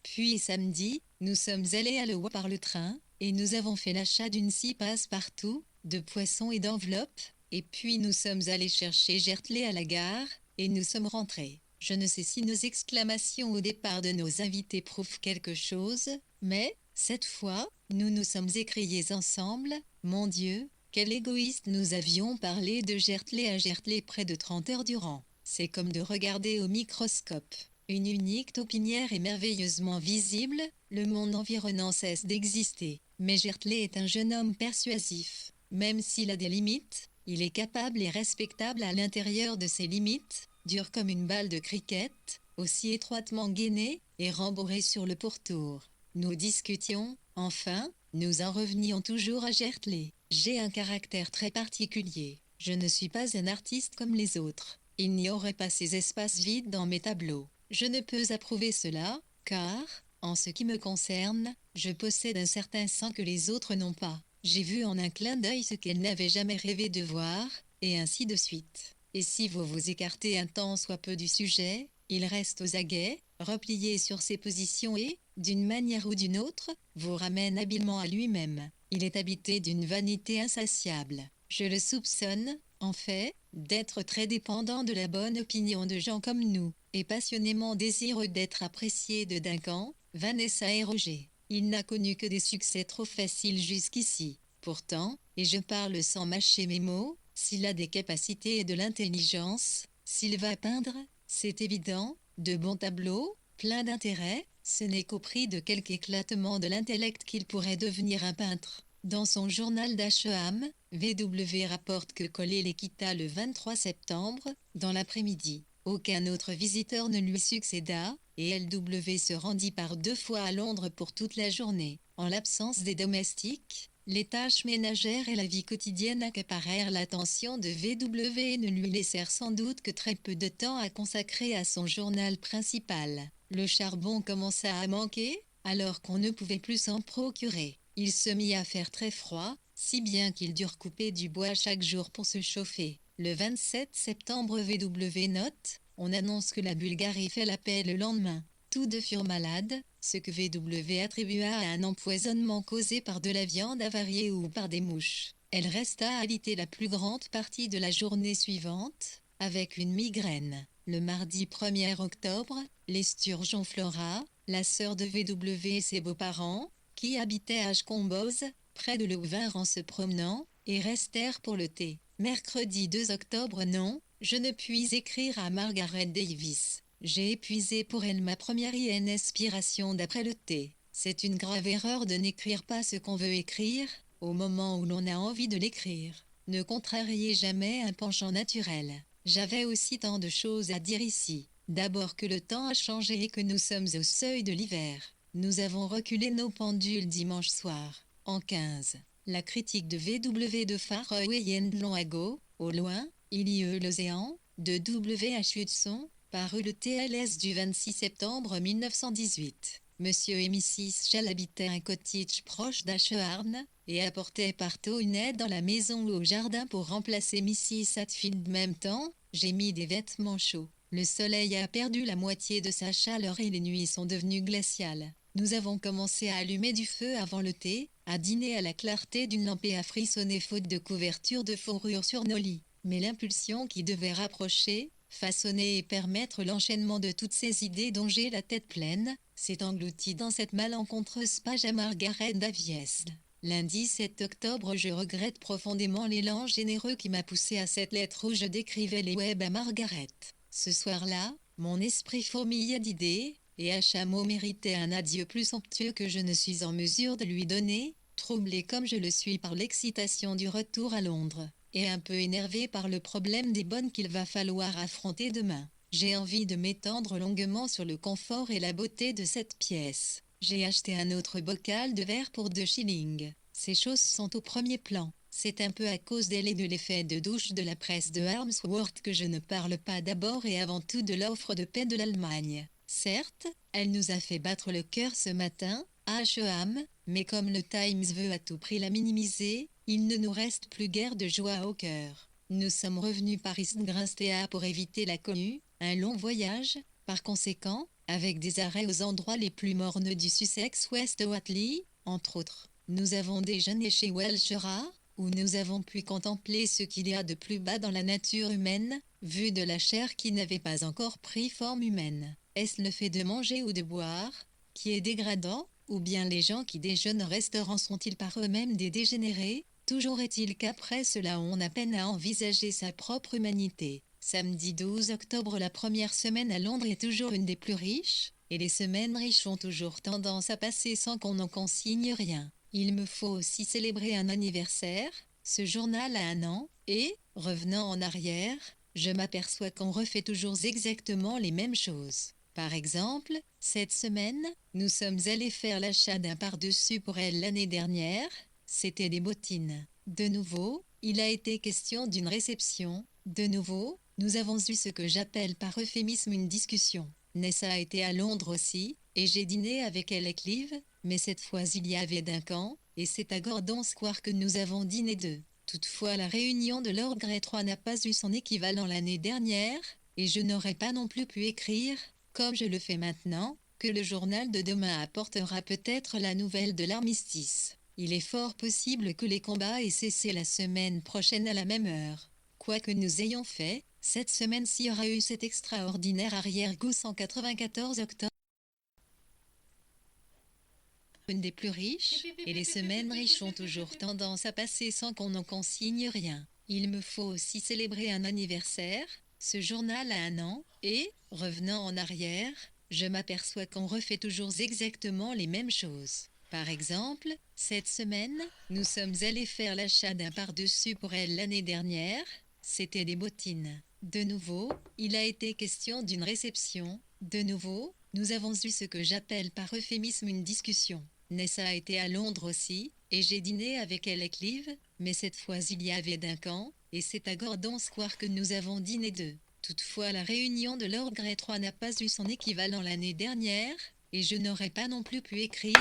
Speaker 1: Puis samedi, nous sommes allés à Iowa par le train, et nous avons fait l'achat d'une scie passe-partout, de poissons et d'enveloppes, et puis nous sommes allés chercher Gertley à la gare, et nous sommes rentrés. Je ne sais si nos exclamations au départ de nos invités prouvent quelque chose, mais, cette fois, nous nous sommes écriés ensemble, mon Dieu, quel égoïste nous avions parlé de Gertley à Gertley près de 30 heures durant. C'est comme de regarder au microscope. Une unique taupinière est merveilleusement visible, le monde environnant cesse d'exister. Mais Gertley est un jeune homme persuasif. Même s'il a des limites, il est capable et respectable à l'intérieur de ses limites, dur comme une balle de cricket, aussi étroitement gainé et rembourré sur le pourtour. Nous discutions, enfin, nous en revenions toujours à Gertley. J'ai un caractère très particulier. Je ne suis pas un artiste comme les autres. Il n'y aurait pas ces espaces vides dans mes tableaux. Je ne peux approuver cela, car, en ce qui me concerne, je possède un certain sang que les autres n'ont pas. J'ai vu en un clin d'œil ce qu'elles n'avaient jamais rêvé de voir, et ainsi de suite. Et si vous vous écartez un tant soit peu du sujet, il reste aux aguets, replié sur ses positions et, d'une manière ou d'une autre, vous ramène habilement à lui-même. Il est habité d'une vanité insatiable. Je le soupçonne, en fait, d'être très dépendant de la bonne opinion de gens comme nous, et passionnément désireux d'être apprécié de Duncan, Vanessa et Roger. Il n'a connu que des succès trop faciles jusqu'ici. Pourtant, et je parle sans mâcher mes mots, s'il a des capacités et de l'intelligence, s'il va peindre, c'est évident, de bons tableaux, plein d'intérêt, ce n'est qu'au prix de quelque éclatement de l'intellect qu'il pourrait devenir un peintre. Dans son journal d'Asheham, VW rapporte que Coley les quitta le 23 septembre, dans l'après-midi. Aucun autre visiteur ne lui succéda, et LW se rendit par 2 fois à Londres pour toute la journée. En l'absence des domestiques, les tâches ménagères et la vie quotidienne accaparèrent l'attention de VW et ne lui laissèrent sans doute que très peu de temps à consacrer à son journal principal. Le charbon commença à manquer, alors qu'on ne pouvait plus s'en procurer. Il se mit à faire très froid, si bien qu'il dut recouper du bois chaque jour pour se chauffer. Le 27 septembre VW note, on annonce que la Bulgarie fait la paix le lendemain. Tous deux furent malades, ce que VW attribua à un empoisonnement causé par de la viande avariée ou par des mouches. Elle resta alitée la plus grande partie de la journée suivante, avec une migraine. Le mardi 1er octobre, les Sturgeon Flora, la sœur de VW et ses beaux-parents, qui habitaient à Ashcomboz, près de l'eau vinrent en se promenant, et restèrent pour le thé. Mercredi 2 octobre non, je ne puis écrire à Margaret Davis. J'ai épuisé pour elle ma première inspiration d'après le thé. C'est une grave erreur de n'écrire pas ce qu'on veut écrire, au moment où l'on a envie de l'écrire. Ne contrariez jamais un penchant naturel. J'avais aussi tant de choses à dire ici. D'abord que le temps a changé et que nous sommes au seuil de l'hiver. Nous avons reculé nos pendules dimanche soir. En 15. La critique de VW de Faroe Yendlonhago, au loin, il y eut l'océan, de W.H. Hudson, paru le TLS du 26 septembre 1918. Monsieur et Mrs. Shell habitaient un cottage proche d'Asheham, et apportaient partout une aide dans la maison ou au jardin pour remplacer Mrs. Hatfield. Même temps, j'ai mis des vêtements chauds. Le soleil a perdu la moitié de sa chaleur et les nuits sont devenues glaciales. Nous avons commencé à allumer du feu avant le thé, à dîner à la clarté d'une lampe et à frissonner faute de couverture de fourrure sur nos lits. Mais l'impulsion qui devait rapprocher, façonner et permettre l'enchaînement de toutes ces idées dont j'ai la tête pleine, s'est engloutie dans cette malencontreuse page à Margaret Davies. Lundi 7 octobre, je regrette profondément l'élan généreux qui m'a poussé à cette lettre où je décrivais les webs à Margaret. Ce soir-là, mon esprit fourmillait d'idées, et Ashamo méritait un adieu plus somptueux que je ne suis en mesure de lui donner, troublé comme je le suis par l'excitation du retour à Londres, et un peu énervé par le problème des bonnes qu'il va falloir affronter demain. J'ai envie de m'étendre longuement sur le confort et la beauté de cette pièce. J'ai acheté un autre bocal de verre pour 2 shillings. Ces choses sont au premier plan. C'est un peu à cause d'elle et de l'effet de douche de la presse de Harmsworth que je ne parle pas d'abord et avant tout de l'offre de paix de l'Allemagne. Certes, elle nous a fait battre le cœur ce matin, à Asheham, mais comme le Times veut à tout prix la minimiser, il ne nous reste plus guère de joie au cœur. nous sommes revenus par Istgrinstea pour éviter la cohue, un long voyage, par conséquent, avec des arrêts aux endroits les plus mornes du Sussex West Watley, entre autres. Nous avons déjeuné chez Welshera, où nous avons pu contempler ce qu'il y a de plus bas dans la nature humaine, vu de la chair qui n'avait pas encore pris forme humaine. Est-ce le fait de manger ou de boire qui est dégradant, ou bien les gens qui déjeunent au restaurant sont-ils par eux-mêmes des dégénérés? Toujours est-il qu'après cela on a peine à envisager sa propre humanité. Samedi 12 octobre, la première semaine à Londres est toujours une des plus riches, et les semaines riches ont toujours tendance à passer sans qu'on en consigne rien. Il me faut aussi célébrer un anniversaire, ce journal a 1 an, et, revenant en arrière, je m'aperçois qu'on refait toujours exactement les mêmes choses. Par exemple, cette semaine, nous sommes allés faire l'achat d'un pardessus pour elle l'année dernière, c'était des bottines. De nouveau, il a été question d'une réception, de nouveau, nous avons eu ce que j'appelle par euphémisme une discussion. Nessa a été à Londres aussi, et j'ai dîné avec elle et Clive, mais cette fois il y avait Duncan, et c'est à Gordon Square que nous avons dîné d'eux. Toutefois la réunion de Lord Grey 3 n'a pas eu son équivalent l'année dernière, et je n'aurais pas non plus pu écrire, comme je le fais maintenant, que le journal de demain apportera peut-être la nouvelle de l'armistice. Il est fort possible que les combats aient cessé la semaine prochaine à la même heure. Quoi que nous ayons fait, cette semaine-ci aura eu cet extraordinaire arrière-goût 194 octobre. Une des plus riches, et les semaines riches ont toujours tendance à passer sans qu'on en consigne rien. Il me faut aussi célébrer un anniversaire, ce journal a 1 an, et, revenant en arrière, je m'aperçois qu'on refait toujours exactement les mêmes choses. Par exemple, cette semaine, nous sommes allés faire l'achat d'un pardessus pour elle l'année dernière, c'était des bottines. De nouveau, il a été question d'une réception, de nouveau, nous avons eu ce que j'appelle par euphémisme une discussion. Nessa a été à Londres aussi, et j'ai dîné avec elle et Clive, mais cette fois il y avait Duncan, et c'est à Gordon Square que nous avons dîné d'eux. Toutefois la réunion de Lord Grey 3 n'a pas eu son équivalent l'année dernière, et je n'aurais pas non plus pu écrire,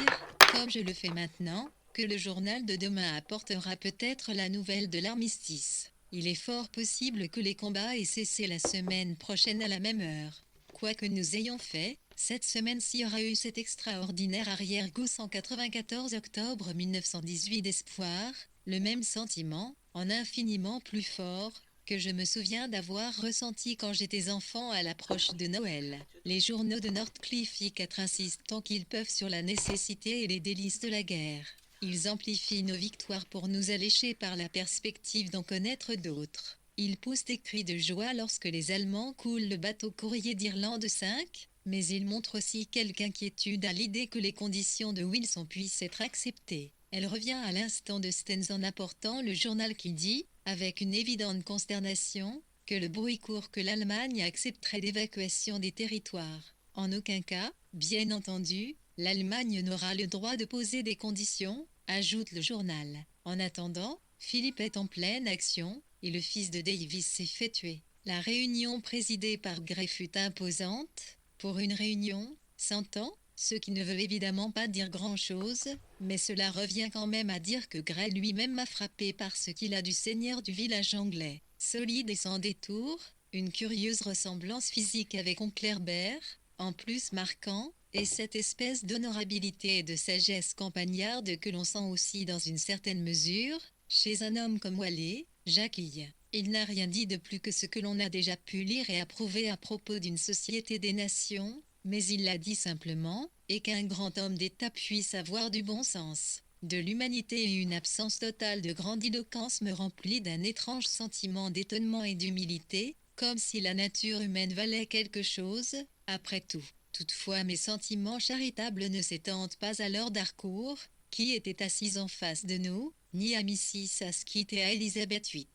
Speaker 1: comme je le fais maintenant, que le journal de demain apportera peut-être la nouvelle de l'armistice. Il est fort possible que les combats aient cessé la semaine prochaine à la même heure. Quoi que nous ayons fait, cette semaine-ci aura eu cet extraordinaire arrière-goût 194 octobre 1918 d'espoir, le même sentiment, en infiniment plus fort, que je me souviens d'avoir ressenti quand j'étais enfant à l'approche de Noël. Les journaux de Northcliffe I4 insistent tant qu'ils peuvent sur la nécessité et les délices de la guerre. Ils amplifient nos victoires pour nous allécher par la perspective d'en connaître d'autres. Ils poussent des cris de joie lorsque les Allemands coulent le bateau courrier d'Irlande 5, mais ils montrent aussi quelque inquiétude à l'idée que les conditions de Wilson puissent être acceptées. Elle revient à l'instant de Stens en apportant le journal qui dit, avec une évidente consternation, que le bruit court que l'Allemagne accepterait d'évacuation des territoires. En aucun cas, bien entendu, l'Allemagne n'aura le droit de poser des conditions, ajoute le journal. En attendant, Philippe est en pleine action, et le fils de Davis s'est fait tuer. La réunion présidée par Grey fut imposante. Pour une réunion, 100 ans, ce qui ne veut évidemment pas dire grand-chose, mais cela revient quand même à dire que Grey lui-même m'a frappé par ce qu'il a du seigneur du village anglais. Solide et sans détour, une curieuse ressemblance physique avec oncle Herbert, en plus marquant, et cette espèce d'honorabilité et de sagesse campagnarde que l'on sent aussi dans une certaine mesure, chez un homme comme Walley, Jacquille. Il n'a rien dit de plus que ce que l'on a déjà pu lire et approuver à propos d'une société des nations, mais il l'a dit simplement, et qu'un grand homme d'État puisse avoir du bon sens, de l'humanité et une absence totale de grandiloquence me remplit d'un étrange sentiment d'étonnement et d'humilité, comme si la nature humaine valait quelque chose, après tout. Toutefois mes sentiments charitables ne s'étendent pas à Lord Harcourt, qui était assise en face de nous, ni à Mrs. Asquith et à Elizabeth VIII.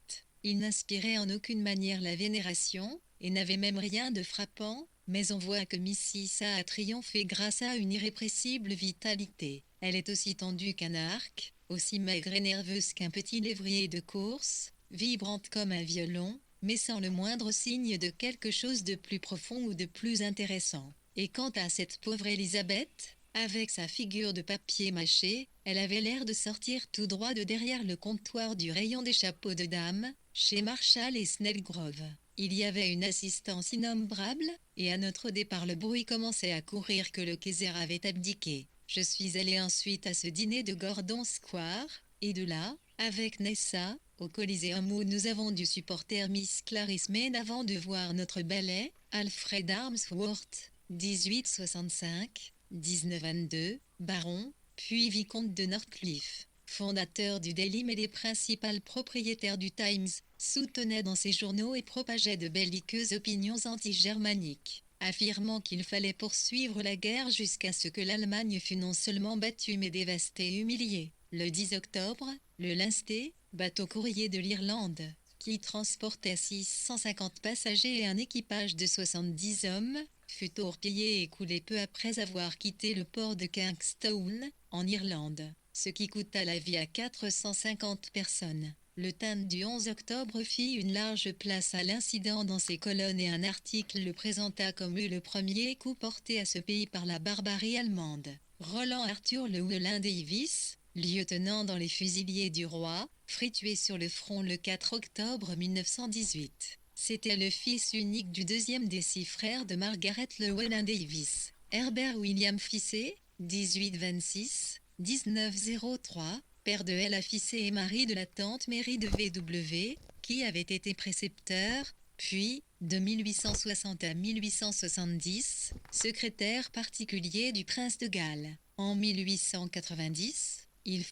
Speaker 1: Il n'inspirait en aucune manière la vénération, et n'avait même rien de frappant, mais on voit que Mrs. A triomphé grâce à une irrépressible vitalité. Elle est aussi tendue qu'un arc, aussi maigre et nerveuse qu'un petit lévrier de course, vibrante comme un violon, mais sans le moindre signe de quelque chose de plus profond ou de plus intéressant. Et quant à cette pauvre Elisabeth, Avec sa figure de papier mâché, elle avait l'air de sortir tout droit de derrière le comptoir du rayon des chapeaux de dame, chez Marshall et Snellgrove. Il y avait une assistance innombrable, et à notre départ le bruit commençait à courir que le Kaiser avait abdiqué. Je suis allée ensuite à ce dîner de Gordon Square, et de là, avec Nessa, au Coliseum où nous avons dû supporter Miss Clarice Main avant de voir notre ballet, Alfred Armsworth, 1865, 1922, baron, puis vicomte de Northcliffe, fondateur du Daily mais les principaux propriétaires du Times, soutenaient dans ses journaux et propageaient de belliqueuses opinions anti-germaniques, affirmant qu'il fallait poursuivre la guerre jusqu'à ce que l'Allemagne fût non seulement battue mais dévastée et humiliée. Le 10 octobre, le Lindsay, bateau courrier de l'Irlande, qui transportait 650 passagers et un équipage de 70 hommes, fut torpillé et coulé peu après avoir quitté le port de Kingston, en Irlande, ce qui coûta la vie à 450 personnes. Le Times du 11 octobre fit une large place à l'incident dans ses colonnes et un article le présenta comme le premier coup porté à ce pays par la barbarie allemande. Roland Arthur Llewellyn Davis, lieutenant dans les fusiliers du roi, fut tué sur le front le 4 octobre 1918. C'était le fils unique du deuxième des 6 frères de Margaret Llewellyn Davis, Herbert William Fissé, 1826-1903, père de Ella Fissé et mari de la tante Mary de V.W., qui avait été précepteur, puis, de 1860 à 1870, secrétaire particulier du prince de Galles. En 1890, il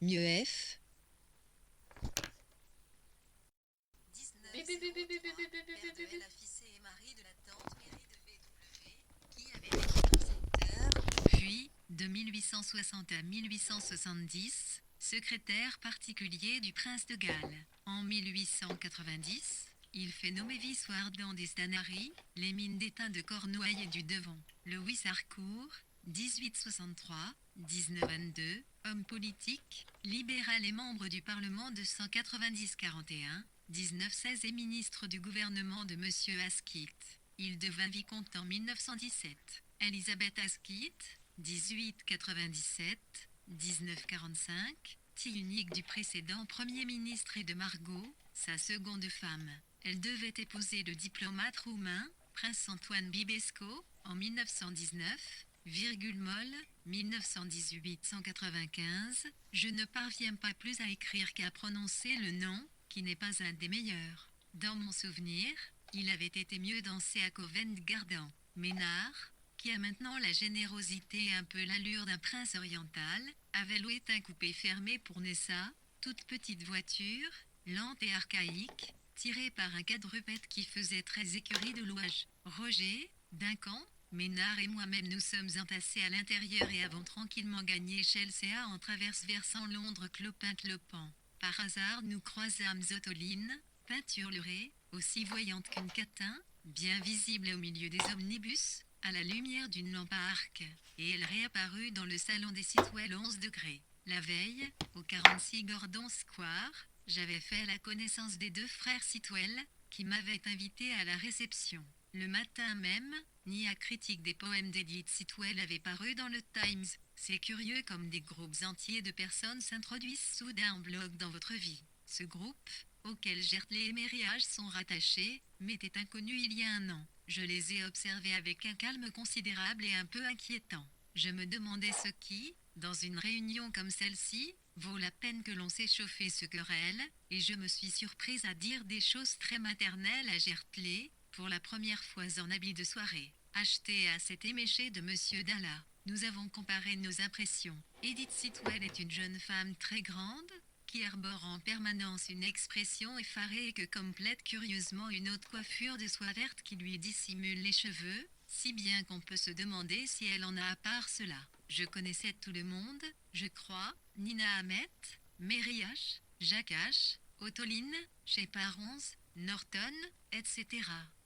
Speaker 1: mieux F.
Speaker 2: Bip, bip, bip, bip, bip, bip, bip, bip,
Speaker 1: Père
Speaker 2: bip,
Speaker 1: de
Speaker 2: bip.
Speaker 1: Ella Fissé et mari de la tante Mary de V.W., qui avait été précepteur, puis, de 1860 à 1870, secrétaire particulier du prince de Galles. En 1890, il fait nommer Vice-Ward dans des Stanary, les mines d'étain de Cornouailles et du Devon. Louis Harcourt, 1863-1922, homme politique, libéral et membre du Parlement de 190-41, 1916 et ministre du gouvernement de M. Asquith. Il devint vicomte en 1917. Elisabeth Asquith, 1897-1945, fille unique du précédent Premier ministre et de Margot, sa seconde femme. Elle devait épouser le diplomate roumain, prince Antoine Bibesco, en 1919, molle, 1918-195, je ne parviens pas plus à écrire qu'à prononcer le nom, qui n'est pas un des meilleurs. Dans mon souvenir, il avait été mieux dansé à Covent Garden. Ménard, qui a maintenant la générosité et un peu l'allure d'un prince oriental, avait loué un coupé fermé pour Nessa, toute petite voiture, lente et archaïque, tirée par un quadrupède qui faisait très écurie de louage. Roger, Duncan, Ménard et moi-même nous sommes entassés à l'intérieur et avons tranquillement gagné Chelsea en traverse versant Londres clopin-clopant. Par hasard nous croisâmes Otoline, peinturlurée, aussi voyante qu'une catin, bien visible au milieu des omnibus, à la lumière d'une lampe à arc, et elle réapparut dans le salon des Sitwell 11 degrés. La veille, au 46 Gordon Square, j'avais fait la connaissance des 2 frères Sitwell, qui m'avaient invité à la réception. Le matin même, Nia critique des poèmes d'Edith Sitwell avait paru dans le Times. C'est curieux comme des groupes entiers de personnes s'introduisent soudain en bloc dans votre vie. Ce groupe, auquel Gertley et Mériage sont rattachés, m'était inconnu il y a un an. Je les ai observés avec un calme considérable et un peu inquiétant. Je me demandais ce qui, dans une réunion comme celle-ci, vaut la peine que l'on s'échauffe et se querelle, et je me suis surprise à dire des choses très maternelles à Gertley, pour la première fois en habit de soirée, acheté à cet éméché de Monsieur Dalla. Nous avons comparé nos impressions. Edith Sitwell est une jeune femme très grande, qui arbore en permanence une expression effarée et que complète curieusement une haute coiffure de soie verte qui lui dissimule les cheveux, si bien qu'on peut se demander si elle en a à part cela. Je connaissais tout le monde, je crois, Nina Hammett, Mary H., Jacques H., Otoline, Shepard 11, Norton, etc.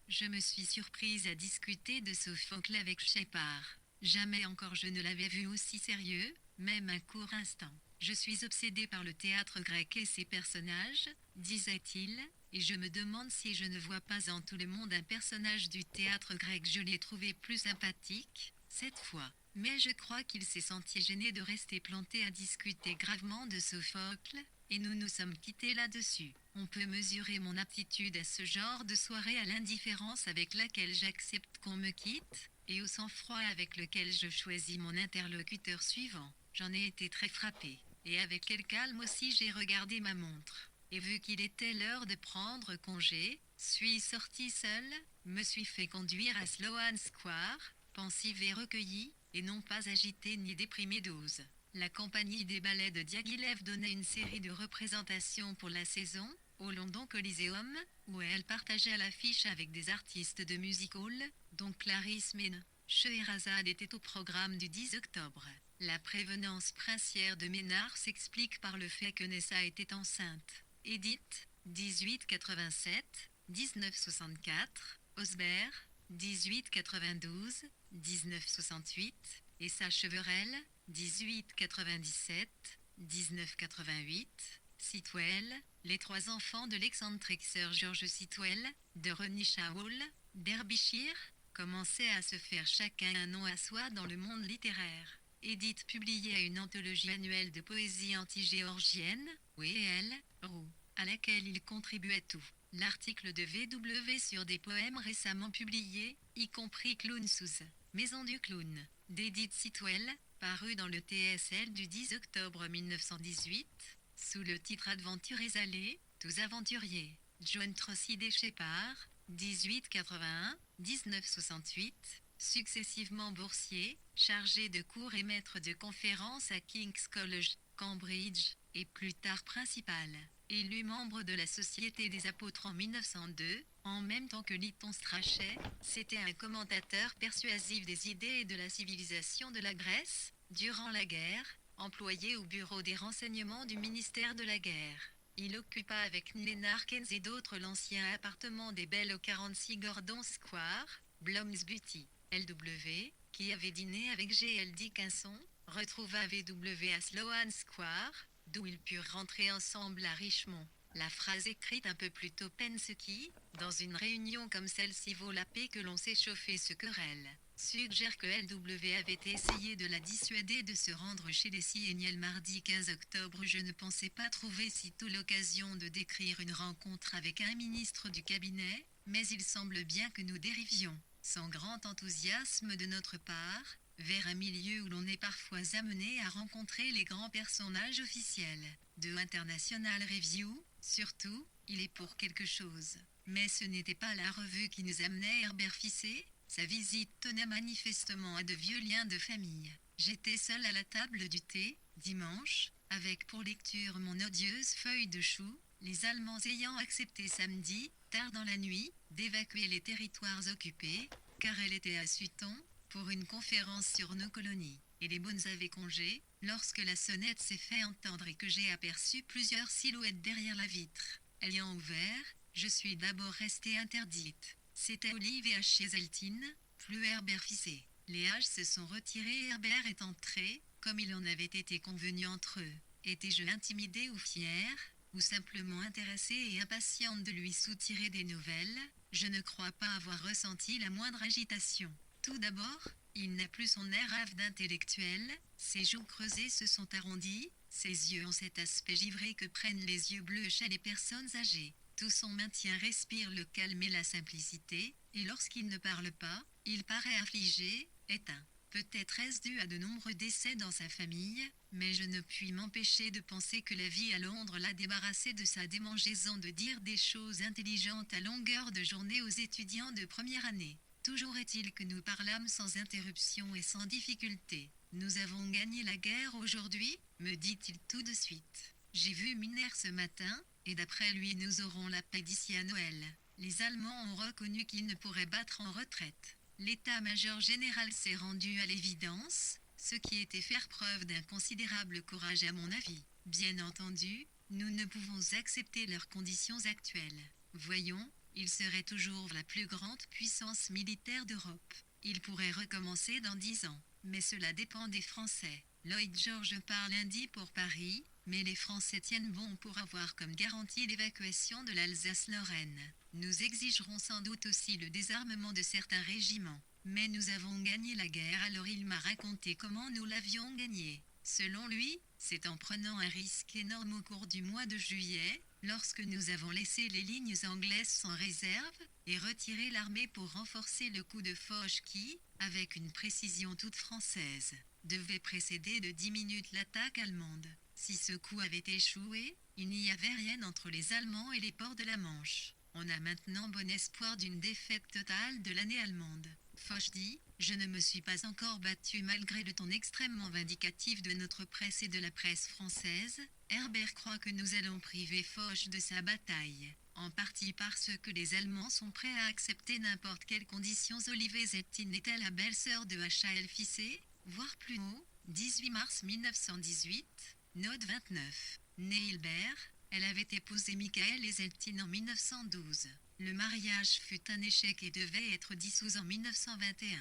Speaker 1: Je me suis surprise à discuter de Sophocle avec Shepard. Jamais encore je ne l'avais vu aussi sérieux, même un court instant. Je suis obsédé par le théâtre grec et ses personnages, disait-il, et je me demande si je ne vois pas en tout le monde un personnage du théâtre grec. Je l'ai trouvé plus sympathique, cette fois. Mais je crois qu'il s'est senti gêné de rester planté à discuter gravement de Sophocle, et nous nous sommes quittés là-dessus. On peut mesurer mon aptitude à ce genre de soirée à l'indifférence avec laquelle j'accepte qu'on me quitte, et au sang-froid avec lequel je choisis mon interlocuteur suivant. J'en ai été très frappé. Et avec quel calme aussi j'ai regardé ma montre. Et vu qu'il était l'heure de prendre congé, suis sorti seul, me suis fait conduire à Sloane Square, pensif et recueilli, et non pas agité ni déprimé d'ose. La compagnie des ballets de Diaghilev donnait une série de représentations pour la saison, au London Coliseum, où elle partageait l'affiche avec des artistes de music hall, dont Clarisse Mene. Scheherazade était au programme du 10 octobre. La prévenance princière de Ménard s'explique par le fait que Nessa était enceinte. Edith, 1887, 1964, Osbert, 1892, 1968, et Sacheverell, 1897, 1988, Sitwell, les trois enfants de l'excentrique Sir George Sitwell, de Renisha Hall, Derbyshire, commençaient à se faire chacun un nom à soi dans le monde littéraire. Edith publiait une anthologie annuelle de poésie anti-géorgienne, W.L. Roux, à laquelle il contribuait tout. L'article de V.W. sur des poèmes récemment publiés, y compris Clown sous Maison du Clown, d'Edith Sitwell, paru dans le TSL du 10 octobre 1918, sous le titre Adventures allées, tous aventuriers. John Trossi des Shepard, 1881-1968, successivement boursier, chargé de cours et maître de conférences à King's College, Cambridge, et plus tard principal. Élu membre de la Société des Apôtres en 1902, en même temps que Lytton Strachey, c'était un commentateur persuasif des idées et de la civilisation de la Grèce, durant la guerre, employé au bureau des renseignements du ministère de la guerre. Il occupa avec Léonard Keynes et d'autres l'ancien appartement des Belles au 46 Gordon Square, Bloomsbury. L.W., qui avait dîné avec G.L. Dickinson, retrouva V.W. à Sloane Square, d'où ils purent rentrer ensemble à Richmond. La phrase écrite un peu plus tôt pense qui, dans une réunion comme celle-ci vaut la paix que l'on s'échauffe et se querelle, suggère que L.W. avait essayé de la dissuader de se rendre chez les Sieniel mardi 15 octobre. Je ne pensais pas trouver sitôt l'occasion de décrire une rencontre avec un ministre du cabinet, mais il semble bien que nous dérivions, sans grand enthousiasme de notre part, vers un milieu où l'on est parfois amené à rencontrer les grands personnages officiels. De International Review, surtout, il est pour quelque chose. Mais ce n'était pas la revue qui nous amenait Herbert Fissé, sa visite tenait manifestement à de vieux liens de famille. J'étais seul à la table du thé, dimanche, avec pour lecture mon odieuse feuille de chou, les Allemands ayant accepté samedi, tard dans la nuit, d'évacuer les territoires occupés, car elle était à Sutton, pour une conférence sur nos colonies, et les bonnes avaient congé, lorsque la sonnette s'est fait entendre et que j'ai aperçu plusieurs silhouettes derrière la vitre. Ayant ouvert, je suis d'abord restée interdite. C'était Olive et H chez Eltine, plus Herbert Fissé. Les H se sont retirés et Herbert est entré, comme il en avait été convenu entre eux. Étais-je intimidée ou fière, ou simplement intéressée et impatiente de lui soutirer des nouvelles? Je ne crois pas avoir ressenti la moindre agitation. Tout d'abord, il n'a plus son air hâve d'intellectuel, ses joues creusées se sont arrondies, ses yeux ont cet aspect givré que prennent les yeux bleus chez les personnes âgées. Tout son maintien respire le calme et la simplicité, et lorsqu'il ne parle pas, il paraît affligé, éteint. Peut-être est-ce dû à de nombreux décès dans sa famille, mais je ne puis m'empêcher de penser que la vie à Londres l'a débarrassé de sa démangeaison de dire des choses intelligentes à longueur de journée aux étudiants de première année. Toujours est-il que nous parlâmes sans interruption et sans difficulté. Nous avons gagné la guerre aujourd'hui, me dit-il tout de suite. J'ai vu Miner ce matin, et d'après lui nous aurons la paix d'ici à Noël. Les Allemands ont reconnu qu'ils ne pourraient battre en retraite. L'état-major général s'est rendu à l'évidence, ce qui était faire preuve d'un considérable courage à mon avis. Bien entendu, nous ne pouvons accepter leurs conditions actuelles. Voyons, ils seraient toujours la plus grande puissance militaire d'Europe. Ils pourraient recommencer dans 10 ans, mais cela dépend des Français. Lloyd George part lundi pour Paris, mais les Français tiennent bon pour avoir comme garantie l'évacuation de l'Alsace-Lorraine. Nous exigerons sans doute aussi le désarmement de certains régiments, Mais nous avons gagné la guerre, alors il m'a raconté comment nous l'avions gagnée. Selon lui, c'est en prenant un risque énorme au cours du mois de juillet, lorsque nous avons laissé les lignes anglaises sans réserve, et retiré l'armée pour renforcer le coup de Foch qui, avec une précision toute française, devait précéder de 10 minutes l'attaque allemande. Si ce coup avait échoué, il n'y avait rien entre les Allemands et les ports de la Manche. On a maintenant bon espoir d'une défaite totale de l'année allemande. Foch dit, je ne me suis pas encore battu malgré le ton extrêmement vindicatif de notre presse et de la presse française. Herbert croit que nous allons priver Foch de sa bataille, en partie parce que les Allemands sont prêts à accepter n'importe quelles conditions. Olivier Zettin était la belle-sœur de H.A.L. Fissé, voire plus haut, 18 mars 1918, note 29. Née Hilbert, elle avait épousé Michael Zettin en 1912. Le mariage fut un échec et devait être dissous en 1921.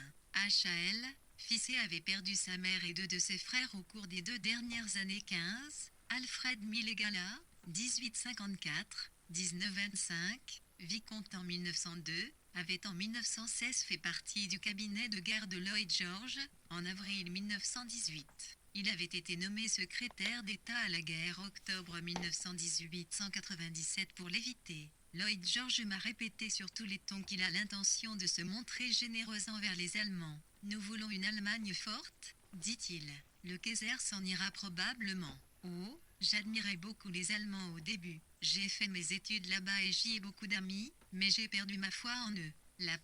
Speaker 1: H.A.L. Fissé avait perdu sa mère et deux de ses frères au cours des 2 dernières années 15. Alfred Millegala, 1854-1925, vicomte en 1902, avait en 1916 fait partie du cabinet de guerre de Lloyd George, en avril 1918. Il avait été nommé secrétaire d'État à la guerre octobre 1918-197 pour l'éviter. Lloyd George m'a répété sur tous les tons qu'il a l'intention de se montrer généreux envers les Allemands. Nous voulons une Allemagne forte, dit-il. Le Kaiser s'en ira probablement. Oh, j'admirais beaucoup les Allemands au début. J'ai fait mes études là-bas et j'y ai beaucoup d'amis, mais j'ai perdu ma foi en eux. La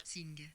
Speaker 1: Sing.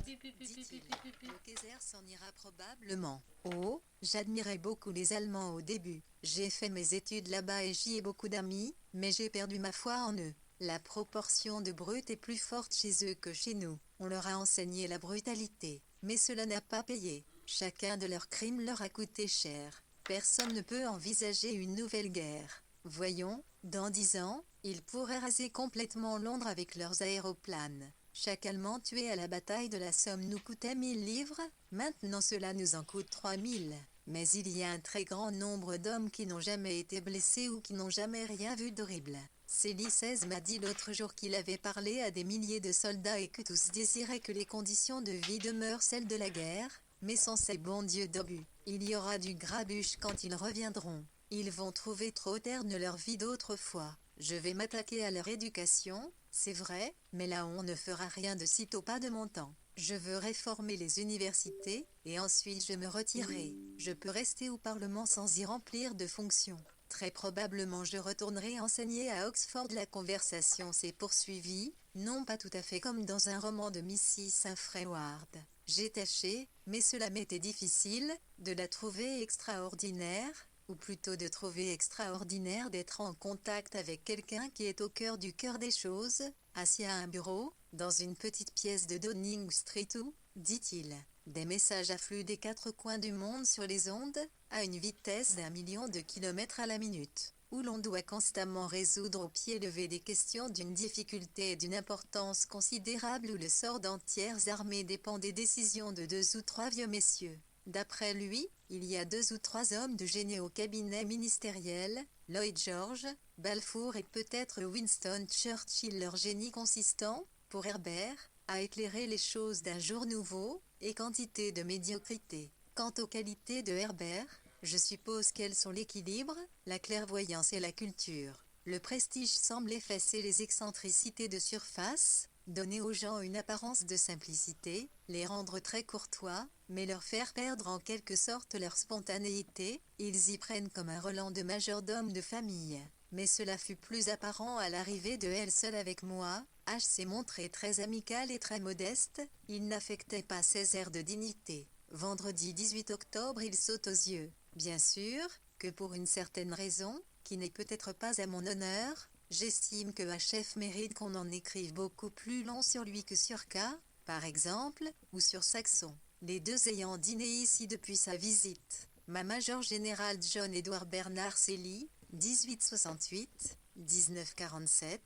Speaker 1: Dit-il. Le Kaiser s'en ira probablement. Oh, j'admirais beaucoup les Allemands au début. J'ai fait mes études là-bas et j'y ai beaucoup d'amis, mais j'ai perdu ma foi en eux. La proportion de brutes est plus forte chez eux que chez nous. On leur a enseigné la brutalité, mais cela n'a pas payé. Chacun de leurs crimes leur a coûté cher. Personne ne peut envisager une nouvelle guerre. Voyons, dans 10 ans, ils pourraient raser complètement Londres avec leurs aéroplanes. Chaque Allemand tué à la bataille de la Somme nous coûtait 1000 livres, maintenant cela nous en coûte 3000. Mais il y a un très grand nombre d'hommes qui n'ont jamais été blessés ou qui n'ont jamais rien vu d'horrible. Célie XVI m'a dit l'autre jour qu'il avait parlé à des milliers de soldats et que tous désiraient que les conditions de vie demeurent celles de la guerre, mais sans ces bons dieux d'obus. Il y aura du grabuge quand ils reviendront. Ils vont trouver trop terne leur vie d'autrefois. Je vais m'attaquer à leur éducation, c'est vrai, mais là on ne fera rien de sitôt, pas de mon temps. Je veux réformer les universités, et ensuite je me retirerai. Je peux rester au Parlement sans y remplir de fonctions. Très probablement je retournerai enseigner à Oxford. La conversation s'est poursuivie, non pas tout à fait comme dans un roman de Mrs. Freward. J'ai tâché, mais cela m'était difficile, de la trouver extraordinaire, ou plutôt de trouver extraordinaire d'être en contact avec quelqu'un qui est au cœur des choses, assis à un bureau, dans une petite pièce de Downing Street où, dit-il, des messages affluent des 4 coins du monde sur les ondes, à une vitesse d'1 million de kilomètres à la minute, où l'on doit constamment résoudre au pied levé des questions d'une difficulté et d'une importance considérable, où le sort d'entières armées dépend des décisions de 2 ou 3 vieux messieurs. D'après lui, il y a 2 ou 3 hommes de génie au cabinet ministériel, Lloyd George, Balfour et peut-être Winston Churchill. Leur génie consistant, pour Herbert, à éclairer les choses d'un jour nouveau, et quantité de médiocrité. Quant aux qualités de Herbert, je suppose qu'elles sont l'équilibre, la clairvoyance et la culture. Le prestige semble effacer les excentricités de surface, donner aux gens une apparence de simplicité, les rendre très courtois, mais leur faire perdre en quelque sorte leur spontanéité. Ils y prennent comme un relent de majordome de famille. Mais cela fut plus apparent à l'arrivée de elle seule avec moi. H s'est montré très amical et très modeste, il n'affectait pas ses airs de dignité. Vendredi 18 octobre il saute aux yeux. Bien sûr, que pour une certaine raison, qui n'est peut-être pas à mon honneur, j'estime que HF mérite qu'on en écrive beaucoup plus long sur lui que sur K, par exemple, ou sur Saxon. Les deux ayant dîné ici depuis sa visite. Ma major général John Edward Bernard Cely, 1868-1947,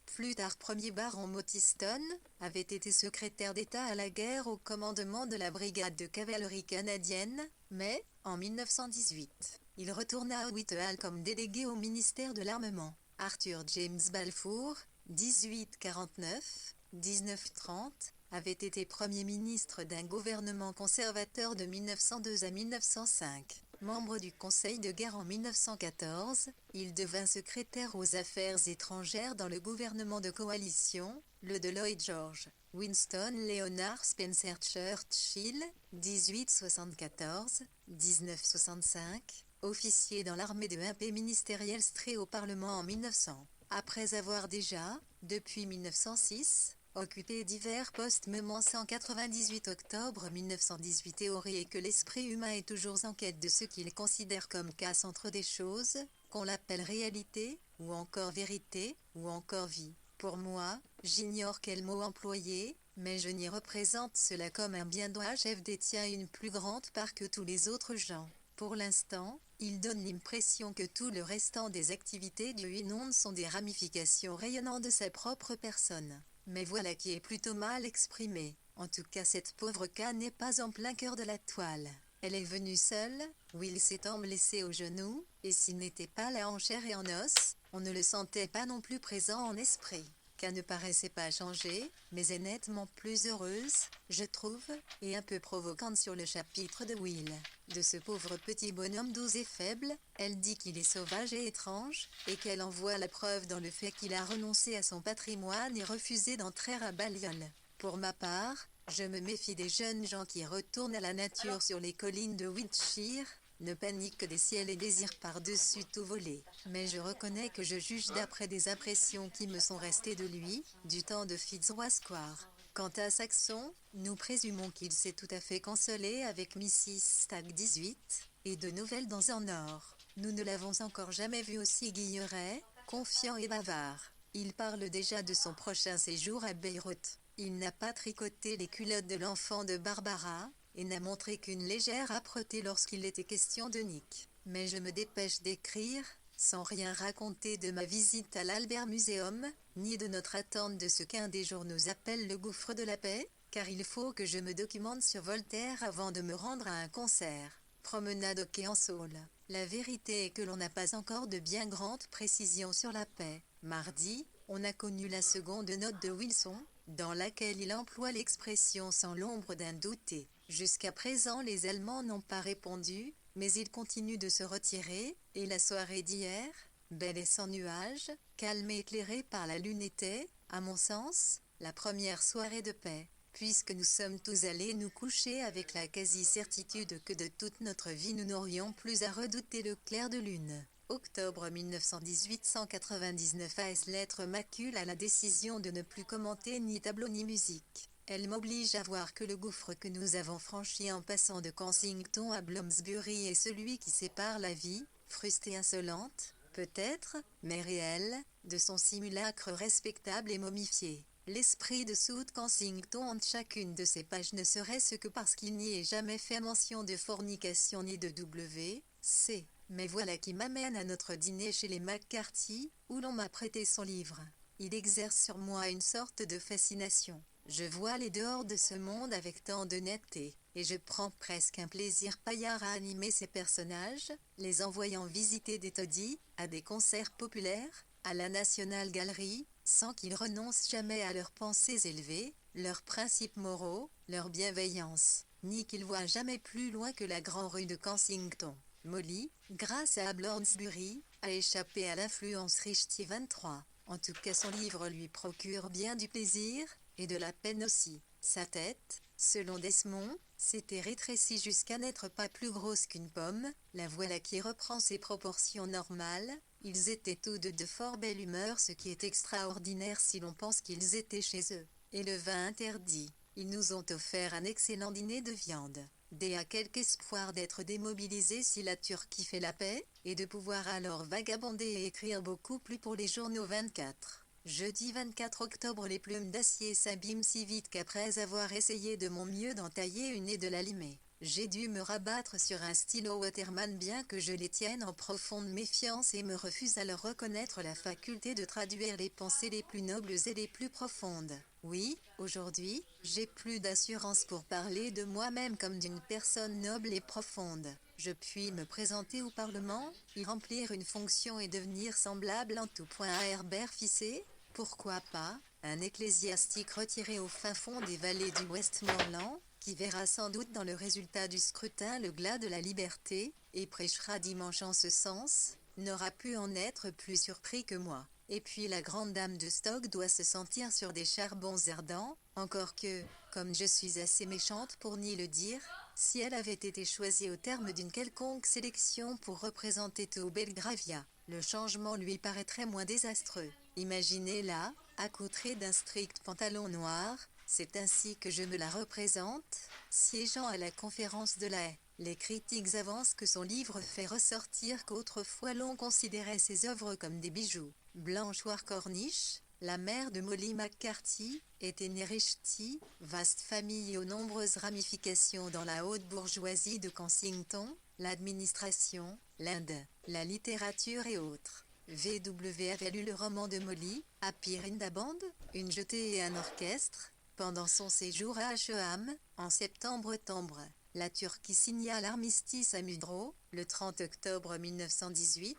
Speaker 1: plus tard premier baron Mottiston, avait été secrétaire d'État à la guerre au commandement de la brigade de cavalerie canadienne, mais, en 1918, il retourna à Whitehall comme délégué au ministère de l'Armement. Arthur James Balfour, 1849-1930, avait été Premier ministre d'un gouvernement conservateur de 1902 à 1905. Membre du Conseil de guerre en 1914, il devint secrétaire aux affaires étrangères dans le gouvernement de coalition, le de Lloyd George. Winston Leonard Spencer Churchill, 1874-1965, officier dans l'armée de 1P ministériel stré au Parlement en 1900. Après avoir déjà, depuis 1906, occupé divers postes menant 198 octobre 1918 théorie que l'esprit humain est toujours en quête de ce qu'il considère comme casse entre des choses, qu'on l'appelle réalité, ou encore vérité, ou encore vie. Pour moi, j'ignore quel mot employer, mais je n'y représente cela comme un bien dont chef détient une plus grande part que tous les autres gens. Pour l'instant, il donne l'impression que tout le restant des activités du inonde sont des ramifications rayonnant de sa propre personne. Mais voilà qui est plutôt mal exprimé. En tout cas, cette pauvre canne n'est pas en plein cœur de la toile. Elle est venue seule, Will s'étant blessé au genou, et s'il n'était pas là en chair et en os, on ne le sentait pas non plus présent en esprit. Canne ne paraissait pas changer, mais est nettement plus heureuse, je trouve, et un peu provocante sur le chapitre de Will. De ce pauvre petit bonhomme doux et faible, elle dit qu'il est sauvage et étrange, et qu'elle en voit la preuve dans le fait qu'il a renoncé à son patrimoine et refusé d'entrer à Balliol. Pour ma part, je me méfie des jeunes gens qui retournent à la nature sur les collines de Wiltshire, ne paniquent que des ciels et désirent par-dessus tout voler. Mais je reconnais que je juge d'après des impressions qui me sont restées de lui, du temps de Fitzroy Square. Quant à Saxon, nous présumons qu'il s'est tout à fait consolé avec Mrs. Stagg 18, et de nouvelles dans un or. Nous ne l'avons encore jamais vu aussi guilleret, confiant et bavard. Il parle déjà de son prochain séjour à Beyrouth. Il n'a pas tricoté les culottes de l'enfant de Barbara, et n'a montré qu'une légère âpreté lorsqu'il était question de Nick. Mais je me dépêche d'écrire, sans rien raconter de ma visite à l'Albert Museum, ni de notre attente de ce qu'un des jours nous appelle le gouffre de la paix, car il faut que je me documente sur Voltaire avant de me rendre à un concert. Promenade au quai en Saule. La vérité est que l'on n'a pas encore de bien grandes précisions sur la paix. Mardi, on a connu la seconde note de Wilson, dans laquelle il emploie l'expression sans l'ombre d'un douté. Jusqu'à présent les Allemands n'ont pas répondu, mais ils continuent de se retirer, et la soirée d'hier, belle et sans nuages, calme et éclairée par la lune était, à mon sens, la première soirée de paix, puisque nous sommes tous allés nous coucher avec la quasi-certitude que de toute notre vie nous n'aurions plus à redouter le clair de lune. Octobre 1918 199 AS lettre macule à la décision de ne plus commenter ni tableau ni musique. Elle m'oblige à voir que le gouffre que nous avons franchi en passant de Kensington à Bloomsbury est celui qui sépare la vie, fruste et insolente, peut-être, mais réelle, de son simulacre respectable et momifié. L'esprit de South Kensington hante chacune de ces pages ne serait-ce que parce qu'il n'y est jamais fait mention de fornication ni de W.C. Mais voilà qui m'amène à notre dîner chez les McCarthy, où l'on m'a prêté son livre. Il exerce sur moi une sorte de fascination. Je vois les dehors de ce monde avec tant de netteté, et je prends presque un plaisir paillard à animer ces personnages, les envoyant visiter des taudis, à des concerts populaires, à la National Gallery, sans qu'ils renoncent jamais à leurs pensées élevées, leurs principes moraux, leur bienveillance, ni qu'ils voient jamais plus loin que la grande rue de Kensington. Molly, grâce à Bloomsbury, a échappé à l'influence Richetieu 23. En tout cas son livre lui procure bien du plaisir, et de la peine aussi. Sa tête, selon Desmond, s'était rétrécie jusqu'à n'être pas plus grosse qu'une pomme, la voilà qui reprend ses proportions normales. Ils étaient tous deux de fort belle humeur, ce qui est extraordinaire si l'on pense qu'ils étaient chez eux. Et le vin interdit. Ils nous ont offert un excellent dîner de viande. Dé a quelque espoir d'être démobilisé si la Turquie fait la paix, et de pouvoir alors vagabonder et écrire beaucoup plus pour les journaux 24. Jeudi 24 octobre les plumes d'acier s'abîment si vite qu'après avoir essayé de mon mieux d'en tailler une et de la limer, J'ai dû me rabattre sur un stylo Waterman bien que je les tienne en profonde méfiance et me refuse à leur reconnaître la faculté de traduire les pensées les plus nobles et les plus profondes. Oui, aujourd'hui, j'ai plus d'assurance pour parler de moi-même comme d'une personne noble et profonde. Je puis me présenter au Parlement, y remplir une fonction et devenir semblable en tout point à Herbert Fissé? Pourquoi pas, un ecclésiastique retiré au fin fond des vallées du Westmoreland, qui verra sans doute dans le résultat du scrutin le glas de la liberté, et prêchera dimanche en ce sens, n'aura pu en être plus surpris que moi. Et puis la grande dame de Stoke doit se sentir sur des charbons ardents, encore que, comme je suis assez méchante pour ni le dire, si elle avait été choisie au terme d'une quelconque sélection pour représenter tout Belgravia, le changement lui paraîtrait moins désastreux. Imaginez-la, accoutrée d'un strict pantalon noir, c'est ainsi que je me la représente, siégeant à la conférence de la haie. Les critiques avancent que son livre fait ressortir qu'autrefois l'on considérait ses œuvres comme des bijoux. Blanche Cornish, la mère de Molly McCarthy, était née Richty, vaste famille aux nombreuses ramifications dans la haute bourgeoisie de Kensington, l'administration, l'Inde, la littérature et autres. VW avait lu le roman de Molly, Happy in the Band, une jetée et un orchestre, pendant son séjour à Asheham, en septembre-octobre. La Turquie signa l'armistice à Mudro, le 30 octobre 1918,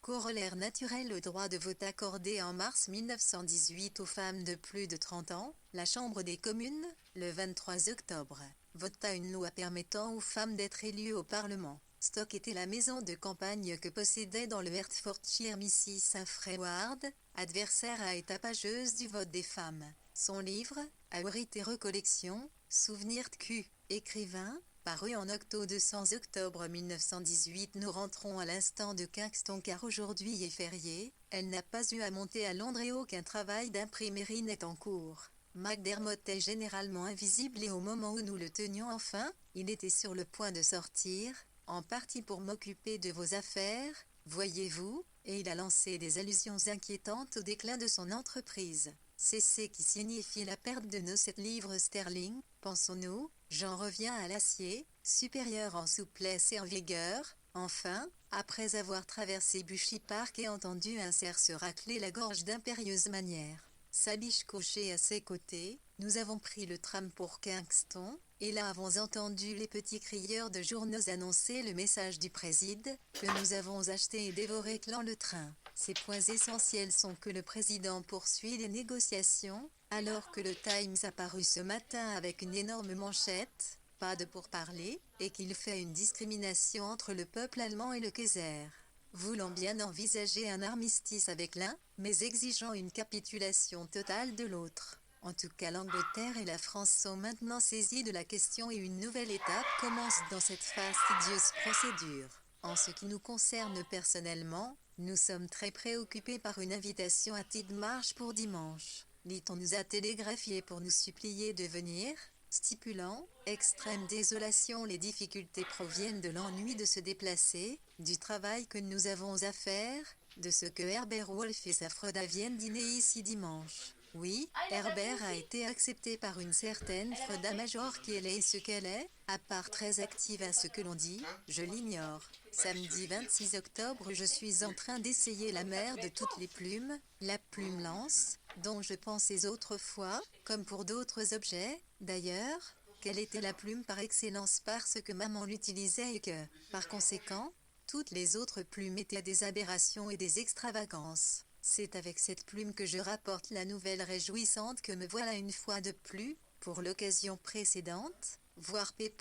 Speaker 1: corollaire naturel au droit de vote accordé en mars 1918 aux femmes de plus de 30 ans. La Chambre des communes, le 23 octobre, vota une loi permettant aux femmes d'être élues au Parlement. Stoke était la maison de campagne que possédait dans le Hertfordshire Mrs. Freward, adversaire à étapageuse du vote des femmes. Son livre, Aurite et recollection, Souvenirs de Q, écrivain, paru en octobre 200 octobre 1918. Nous rentrons à l'instant de Kingston car aujourd'hui est férié, elle n'a pas eu à monter à Londres et aucun travail d'imprimerie n'est en cours. McDermott est généralement invisible et au moment où nous le tenions enfin, il était sur le point de sortir, en partie pour m'occuper de vos affaires, voyez-vous, et il a lancé des allusions inquiétantes au déclin de son entreprise. C'est ce qui signifie la perte de nos 7 livres sterling, pensons-nous. J'en reviens à l'acier, supérieur en souplesse et en vigueur. Enfin, après avoir traversé Bushy Park et entendu un cerf se racler la gorge d'impérieuse manière, sa biche couchée à ses côtés, nous avons pris le tram pour Kingston, et là avons entendu les petits crieurs de journaux annoncer le message du préside, que nous avons acheté et dévoré dans le train. Ces points essentiels sont que le président poursuit les négociations, alors que le Times apparut ce matin avec une énorme manchette, pas de pourparlers, et qu'il fait une discrimination entre le peuple allemand et le Kaiser. Voulant bien envisager un armistice avec l'un, mais exigeant une capitulation totale de l'autre. En tout cas, l'Angleterre et la France sont maintenant saisies de la question et une nouvelle étape commence dans cette fastidieuse procédure. En ce qui nous concerne personnellement, nous sommes très préoccupés par une invitation à Tidmarsh pour dimanche. Lytton nous a télégraphié pour nous supplier de venir, stipulant « Extrême désolation, les difficultés proviennent de l'ennui de se déplacer, du travail que nous avons à faire, de ce que Herbert Wolf et sa Froda viennent dîner ici dimanche. » Oui, Herbert a été accepté par une certaine Froda Major qui elle est ce qu'elle est, à part très active à ce que l'on dit, je l'ignore. Samedi 26 octobre, je suis en train d'essayer la mère de toutes les plumes, la plume lance, dont je pensais autrefois, comme pour d'autres objets, d'ailleurs, qu'elle était la plume par excellence parce que maman l'utilisait et que, par conséquent, toutes les autres plumes étaient des aberrations et des extravagances. C'est avec cette plume que je rapporte la nouvelle réjouissante que me voilà une fois de plus, pour l'occasion précédente, voir P.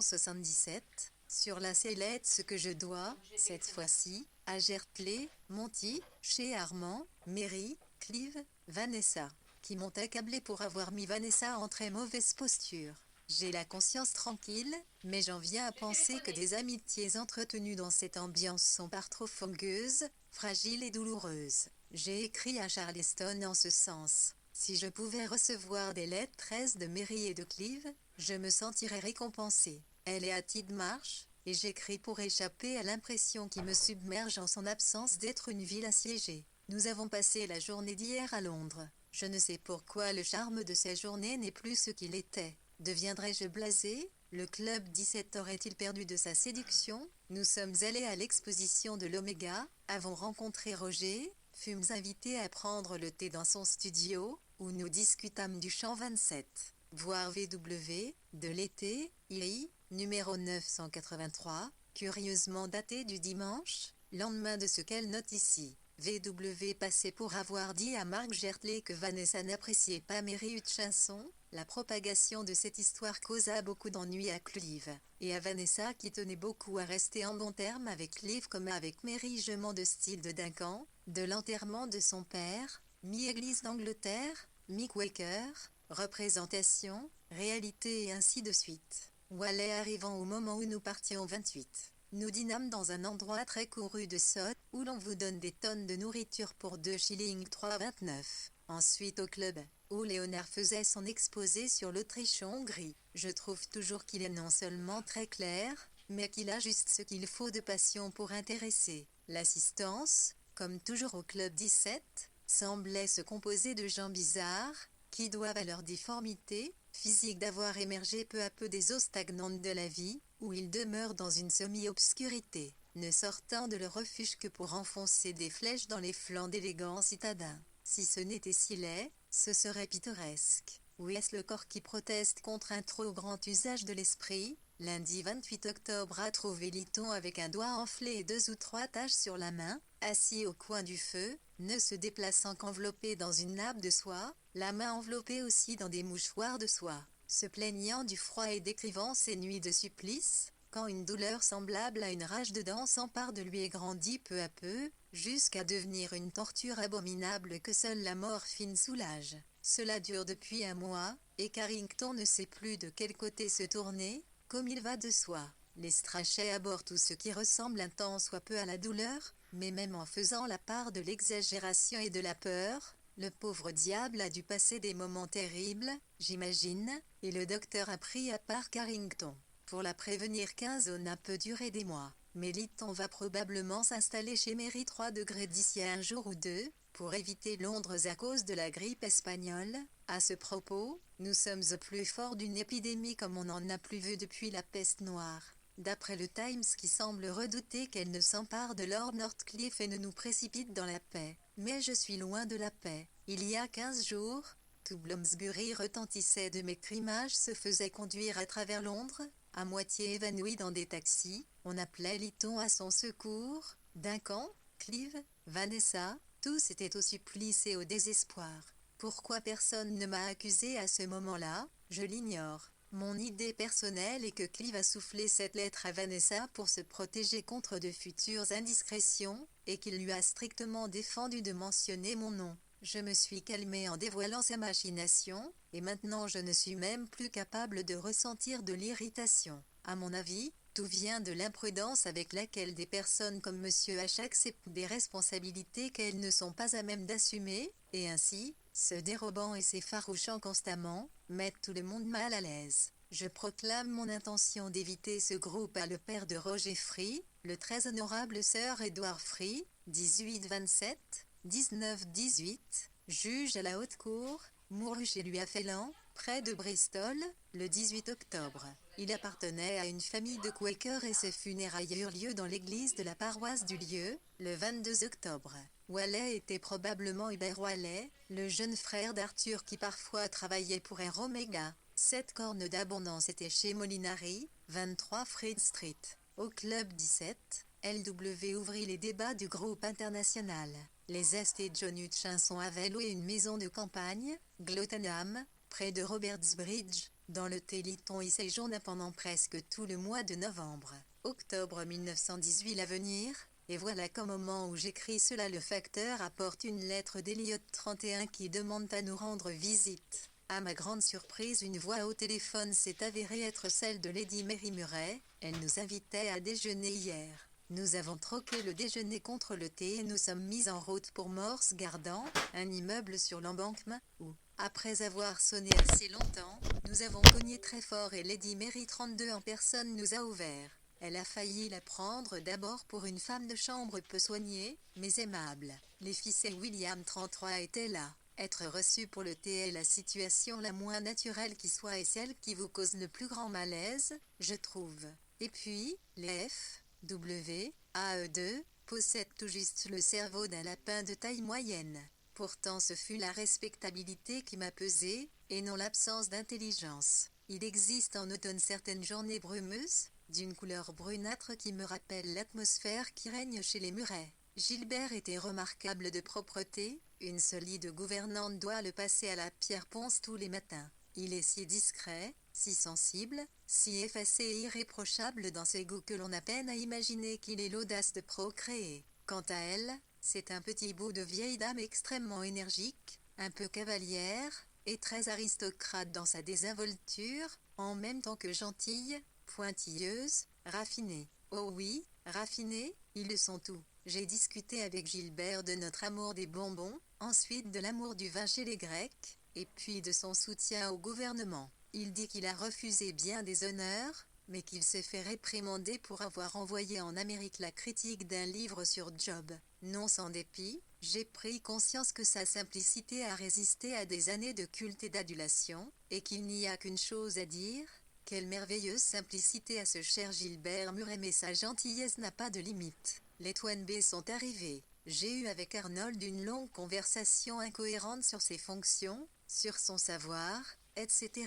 Speaker 1: 77, sur la sellette ce que je dois, cette fois-ci, à Gertley, Monty, chez Armand, Mary, Clive, Vanessa, qui m'ont accablé pour avoir mis Vanessa en très mauvaise posture. J'ai la conscience tranquille, mais j'en viens à penser que des amitiés entretenues dans cette ambiance sont par trop fogueuses, fragiles et douloureuses. J'ai écrit à Charleston en ce sens. Si je pouvais recevoir des lettres de Mary et de Clive, je me sentirais récompensée. Elle est à Tidmarsh, et j'écris pour échapper à l'impression qui me submerge en son absence d'être une ville assiégée. Nous avons passé la journée d'hier à Londres. Je ne sais pourquoi le charme de ces journées n'est plus ce qu'il était. Deviendrai-je blasé? Le club 17 aurait-il perdu de sa séduction? Nous sommes allés à l'exposition de l'Oméga, avons rencontré Roger, fûmes invités à prendre le thé dans son studio, où nous discutâmes du chant 27. Voir VW, de l'été, II, numéro 983, curieusement daté du dimanche, lendemain de ce qu'elle note ici. VW passait pour avoir dit à Marc Gertley que Vanessa n'appréciait pas Mary Hutchinson. La propagation de cette histoire causa beaucoup d'ennuis à Clive, et à Vanessa qui tenait beaucoup à rester en bons termes avec Clive comme avec Mary. Jugement de style de Duncan, de l'enterrement de son père, mi-église d'Angleterre, mi-Quaker, représentation, réalité et ainsi de suite. Wallet arrivant au moment où nous partions 28. Nous dînâmes dans un endroit très couru de Sot, où l'on vous donne des tonnes de nourriture pour 2 shillings 3,29. Ensuite au club, où Léonard faisait son exposé sur l'Autriche-Hongrie. Je trouve toujours qu'il est non seulement très clair, mais qu'il a juste ce qu'il faut de passion pour intéresser. L'assistance, comme toujours au club 17, semblait se composer de gens bizarres, qui doivent à leur difformité physique d'avoir émergé peu à peu des eaux stagnantes de la vie, où ils demeurent dans une semi-obscurité, ne sortant de leur refuge que pour enfoncer des flèches dans les flancs d'élégants citadins. Si ce n'était si laid, ce serait pittoresque. Où est-ce le corps qui proteste contre un trop grand usage de l'esprit? Lundi 28 octobre a trouvé Liton avec un doigt enflé et 2 ou 3 taches sur la main, assis au coin du feu, ne se déplaçant qu'enveloppé dans une nappe de soie, la main enveloppée aussi dans des mouchoirs de soie, se plaignant du froid et décrivant ses nuits de supplice, quand une douleur semblable à une rage de dents s'empare de lui et grandit peu à peu, jusqu'à devenir une torture abominable que seule la morphine soulage. Cela dure depuis un mois, et Carrington ne sait plus de quel côté se tourner, comme il va de soi. Les Strachey abordent tout ce qui ressemble un tant soit peu à la douleur, mais même en faisant la part de l'exagération et de la peur, le pauvre diable a dû passer des moments terribles, j'imagine, et le docteur a pris à part Carrington. Pour la prévenir qu'un zona peut durer des mois, mais Liton va probablement s'installer chez Mary 3 degrés d'ici à un jour ou deux, pour éviter Londres à cause de la grippe espagnole. À ce propos, nous sommes au plus fort d'une épidémie comme on n'en a plus vu depuis la peste noire. D'après le Times qui semble redouter qu'elle ne s'empare de Lord Northcliffe et ne nous précipite dans la paix. Mais je suis loin de la paix. Il y a 15 jours, tout Bloomsbury retentissait de mes crimages se faisait conduire à travers Londres, à moitié évanoui dans des taxis. On appelait Liton à son secours. Duncan, Clive, Vanessa, tous étaient au supplice et au désespoir. Pourquoi personne ne m'a accusé à ce moment-là, je l'ignore. Mon idée personnelle est que Clive a soufflé cette lettre à Vanessa pour se protéger contre de futures indiscrétions, et qu'il lui a strictement défendu de mentionner mon nom. Je me suis calmé en dévoilant sa machination, et maintenant je ne suis même plus capable de ressentir de l'irritation. À mon avis, tout vient de l'imprudence avec laquelle des personnes comme Monsieur H acceptent des responsabilités qu'elles ne sont pas à même d'assumer, et ainsi, se dérobant et s'effarouchant constamment, mettent tout le monde mal à l'aise. Je proclame mon intention d'éviter ce groupe à le père de Roger Free, le très honorable Sir Edward Free, 1827, 1918, juge à la haute cour, mourut chez lui à Félan, près de Bristol, le 18 octobre. Il appartenait à une famille de Quakers et ses funérailles eurent lieu dans l'église de la paroisse du lieu, le 22 octobre. Wallet était probablement Hubert Wallet, le jeune frère d'Arthur qui parfois travaillait pour Air Omega. Cette corne d'abondance était chez Molinari, 23 Fried Street. Au club 17, LW ouvrit les débats du groupe international. Les Est et John Hutchinson avaient loué une maison de campagne, Glottenham, près de Robertsbridge, dans le Liton y séjourna pendant presque tout le mois de novembre. Octobre 1918 l'avenir, et voilà qu'au moment où j'écris cela le facteur apporte une lettre d'Eliot 31 qui demande à nous rendre visite. À ma grande surprise, une voix au téléphone s'est avérée être celle de Lady Mary Murray. Elle nous invitait à déjeuner hier. Nous avons troqué le déjeuner contre le thé et nous sommes mis en route pour Morse Garden, un immeuble sur l'embankment, où, après avoir sonné assez longtemps, nous avons cogné très fort et Lady Mary 32 en personne nous a ouvert. Elle a failli la prendre d'abord pour une femme de chambre peu soignée, mais aimable. Les fils et William 33 étaient là. Être reçu pour le thé est la situation la moins naturelle qui soit et celle qui vous cause le plus grand malaise, je trouve. Et puis, les F, W, AE2, possèdent tout juste le cerveau d'un lapin de taille moyenne. Pourtant ce fut la respectabilité qui m'a pesé, et non l'absence d'intelligence. Il existe en automne certaines journées brumeuses, d'une couleur brunâtre qui me rappellent l'atmosphère qui règne chez les murets. Gilbert était remarquable de propreté, une solide gouvernante doit le passer à la pierre ponce tous les matins. Il est si discret, si sensible, si effacé et irréprochable dans ses goûts que l'on a peine à imaginer qu'il ait l'audace de procréer. Quant à elle, c'est un petit bout de vieille dame extrêmement énergique, un peu cavalière, et très aristocrate dans sa désinvolture, en même temps que gentille, pointilleuse, raffinée. Oh oui, raffinée, ils le sont tous. J'ai discuté avec Gilbert de notre amour des bonbons, ensuite de l'amour du vin chez les Grecs, et puis de son soutien au gouvernement. Il dit qu'il a refusé bien des honneurs, mais qu'il s'est fait réprimander pour avoir envoyé en Amérique la critique d'un livre sur Job. Non sans dépit, j'ai pris conscience que sa simplicité a résisté à des années de culte et d'adulation, et qu'il n'y a qu'une chose à dire. Quelle merveilleuse simplicité à ce cher Gilbert Muret, mais sa gentillesse n'a pas de limite. Les Toynbee sont arrivés. J'ai eu avec Arnold une longue conversation incohérente sur ses fonctions, sur son savoir, etc.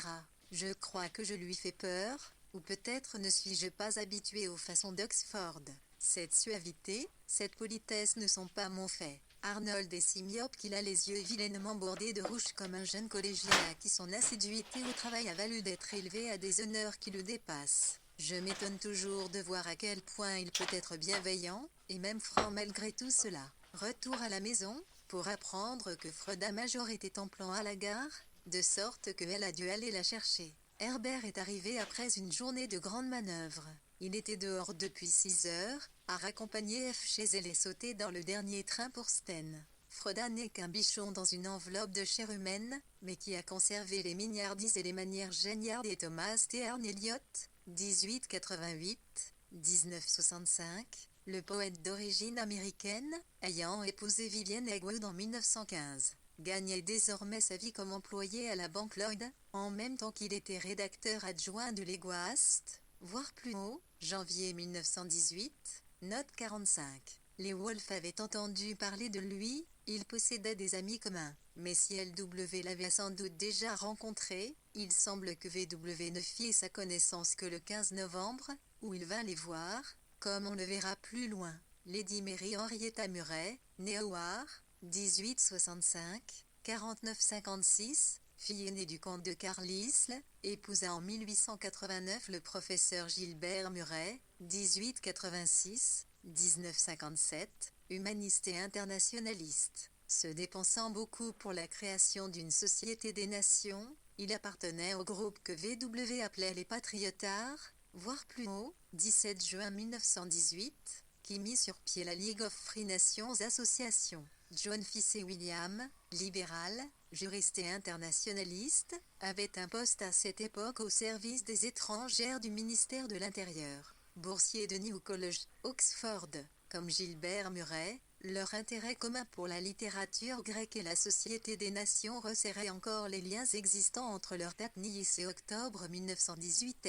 Speaker 1: Je crois que je lui fais peur, ou peut-être ne suis-je pas habitué aux façons d'Oxford. Cette suavité, cette politesse ne sont pas mon fait. Arnold est si myope qu'il a les yeux vilainement bordés de rouge comme un jeune collégien à qui son assiduité au travail a valu d'être élevé à des honneurs qui le dépassent. Je m'étonne toujours de voir à quel point il peut être bienveillant, et même franc malgré tout cela. Retour à la maison, pour apprendre que Freda Major était en plan à la gare, de sorte qu'elle a dû aller la chercher. Herbert est arrivé après une journée de grandes manœuvres. Il était dehors depuis 6 heures, à raccompagner F chez elle et sauter dans le dernier train pour Sten. Freda n'est qu'un bichon dans une enveloppe de chair humaine, mais qui a conservé les mignardises et les manières géniales des Thomas Stern Eliot, 1888-1965, le poète d'origine américaine, ayant épousé Vivienne Egwood en 1915. Gagnait désormais sa vie comme employé à la Banque Lloyd, en même temps qu'il était rédacteur adjoint de l'Egoist, voire plus haut, janvier 1918, note 45. Les Wolfe avaient entendu parler de lui, il possédait des amis communs, mais si LW l'avait sans doute déjà rencontré, il semble que VW ne fit sa connaissance que le 15 novembre, où il vint les voir, comme on le verra plus loin. Lady Mary Henrietta Muret, née Howard, 1865, 4956, fille aînée du comte de Carlisle, épousa en 1889 le professeur Gilbert Muret, 1886-1957, humaniste et internationaliste. Se dépensant beaucoup pour la création d'une société des nations, il appartenait au groupe que VW appelait les Patriotards, voire plus haut, 17 juin 1918, qui mit sur pied la League of Free Nations Association. John Fitzwilliam William, libéral, juriste et internationaliste, avait un poste à cette époque au service des étrangères du ministère de l'Intérieur. Boursier de New College, Oxford, comme Gilbert Muret, leur intérêt commun pour la littérature grecque et la Société des Nations resserrait encore les liens existants entre leur date Nice et octobre 1918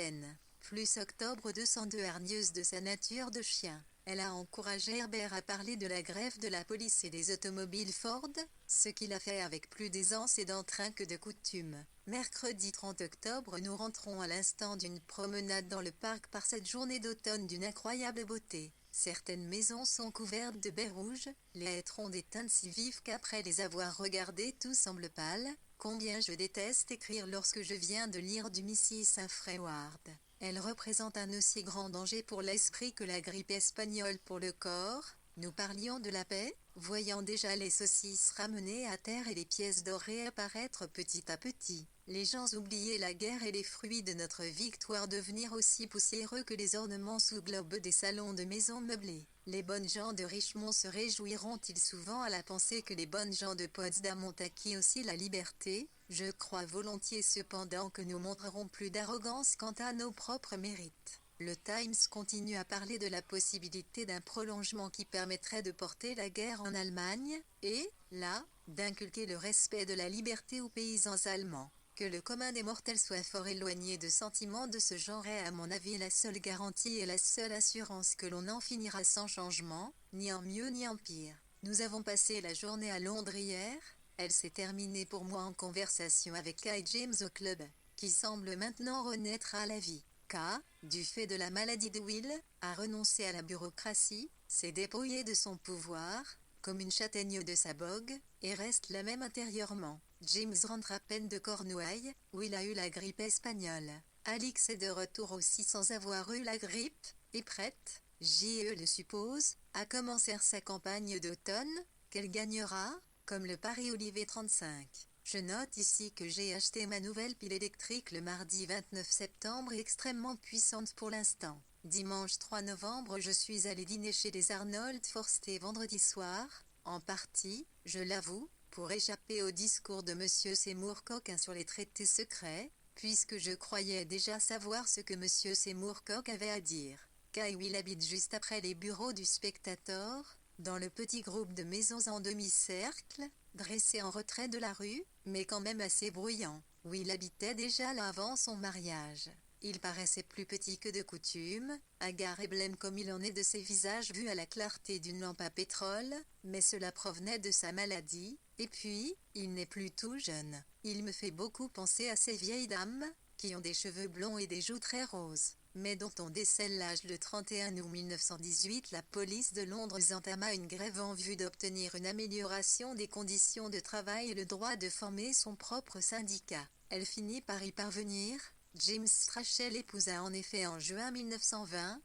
Speaker 1: plus octobre 202 hargneuse de sa nature de chien. Elle a encouragé Herbert à parler de la grève de la police et des automobiles Ford, ce qu'il a fait avec plus d'aisance et d'entrain que de coutume. Mercredi 30 octobre, nous rentrons à l'instant d'une promenade dans le parc par cette journée d'automne d'une incroyable beauté. Certaines maisons sont couvertes de baies rouges, les hêtres ont des teintes si vives qu'après les avoir regardées tout semble pâle. Combien je déteste écrire lorsque je viens de lire du Mrs. Freward. Elle représente un aussi grand danger pour l'esprit que la grippe espagnole pour le corps. Nous parlions de la paix, voyant déjà les saucisses ramenées à terre et les pièces d'or réapparaître petit à petit. Les gens oubliaient la guerre et les fruits de notre victoire devenir aussi poussiéreux que les ornements sous globe des salons de maisons meublées. Les bonnes gens de Richmond se réjouiront-ils souvent à la pensée que les bonnes gens de Potsdam ont acquis aussi la liberté? Je crois volontiers cependant que nous montrerons plus d'arrogance quant à nos propres mérites. Le Times continue à parler de la possibilité d'un prolongement qui permettrait de porter la guerre en Allemagne, et, là, d'inculquer le respect de la liberté aux paysans allemands. Que le commun des mortels soit fort éloigné de sentiments de ce genre est à mon avis la seule garantie et la seule assurance que l'on en finira sans changement, ni en mieux ni en pire. Nous avons passé la journée à Londres hier, elle s'est terminée pour moi en conversation avec Kai James au club, qui semble maintenant renaître à la vie. K, du fait de la maladie de Will, a renoncé à la bureaucratie, s'est dépouillé de son pouvoir, comme une châtaigne de sa bogue, et reste la même intérieurement. James rentre à peine de Cornouailles, où il a eu la grippe espagnole. Alix est de retour aussi sans avoir eu la grippe, et prête, J.E. le suppose, à commencer sa campagne d'automne, qu'elle gagnera, comme le Paris Olivier 35. Je note ici que j'ai acheté ma nouvelle pile électrique le mardi 29 septembre extrêmement puissante pour l'instant. Dimanche 3 novembre je suis allé dîner chez les Arnold Forster vendredi soir, en partie, je l'avoue, pour échapper au discours de M. Seymour Coquin sur les traités secrets, puisque je croyais déjà savoir ce que M. Seymour Coquin avait à dire. Kai Will habite juste après les bureaux du Spectator, dans le petit groupe de maisons en demi-cercle, dressé en retrait de la rue, mais quand même assez bruyant. Will habitait déjà là avant son mariage. Il paraissait plus petit que de coutume, hagard et blême comme il en est de ses visages vus à la clarté d'une lampe à pétrole, mais cela provenait de sa maladie, et puis, il n'est plus tout jeune. Il me fait beaucoup penser à ces vieilles dames, qui ont des cheveux blonds et des joues très roses, mais dont on décèle l'âge le 31 août 1918. La police de Londres entama une grève en vue d'obtenir une amélioration des conditions de travail et le droit de former son propre syndicat. Elle finit par y parvenir. James Strachey épousa en effet en juin 1920,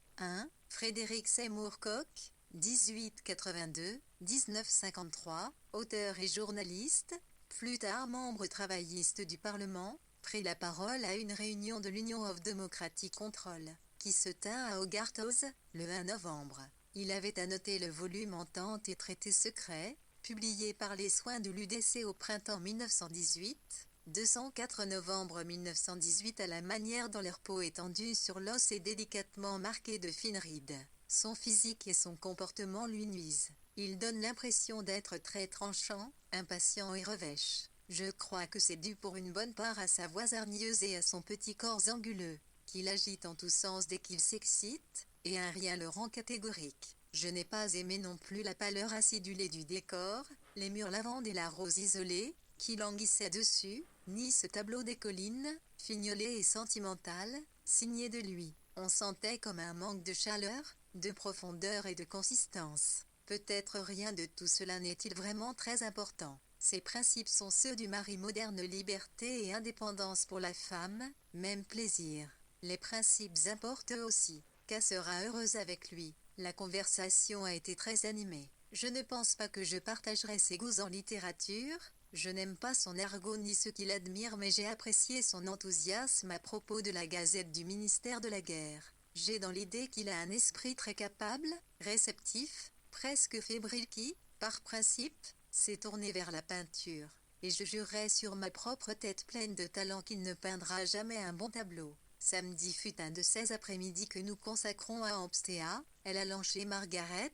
Speaker 1: Frédéric Seymour Coke, 1882-1953, auteur et journaliste, plus tard membre travailliste du Parlement, prit la parole à une réunion de l'Union of Democratic Control, qui se tint à Hogarth House, le 1 novembre. Il avait annoté le volume Entente et traités secrets, publié par les soins de l'UDC au printemps 1918, 204 novembre 1918 à la manière dont leur peau étendue sur l'os est délicatement marquée de fines rides. Son physique et son comportement lui nuisent. Il donne l'impression d'être très tranchant, impatient et revêche. Je crois que c'est dû pour une bonne part à sa voix hargneuse et à son petit corps anguleux, qu'il agite en tous sens dès qu'il s'excite, et un rien le rend catégorique. Je n'ai pas aimé non plus la pâleur acidulée du décor, les murs lavande et la rose isolée, qui languissaient dessus, ni ce tableau des collines, fignolé et sentimental, signé de lui. On sentait comme un manque de chaleur, de profondeur et de consistance. Peut-être rien de tout cela n'est-il vraiment très important. Ces principes sont ceux du mari moderne: liberté et indépendance pour la femme, même plaisir. Les principes importent eux aussi. K sera heureuse avec lui. La conversation a été très animée. Je ne pense pas que je partagerai ses goûts en littérature. Je n'aime pas son argot ni ceux qui l'admirent, mais j'ai apprécié son enthousiasme à propos de la Gazette du ministère de la Guerre. J'ai dans l'idée qu'il a un esprit très capable, réceptif, presque fébrile qui, par principe, s'est tourné vers la peinture. Et je jurerais sur ma propre tête pleine de talent qu'il ne peindra jamais un bon tableau. Samedi fut un de ces après-midi que nous consacrons à Hampstead, elle allant chez Margaret,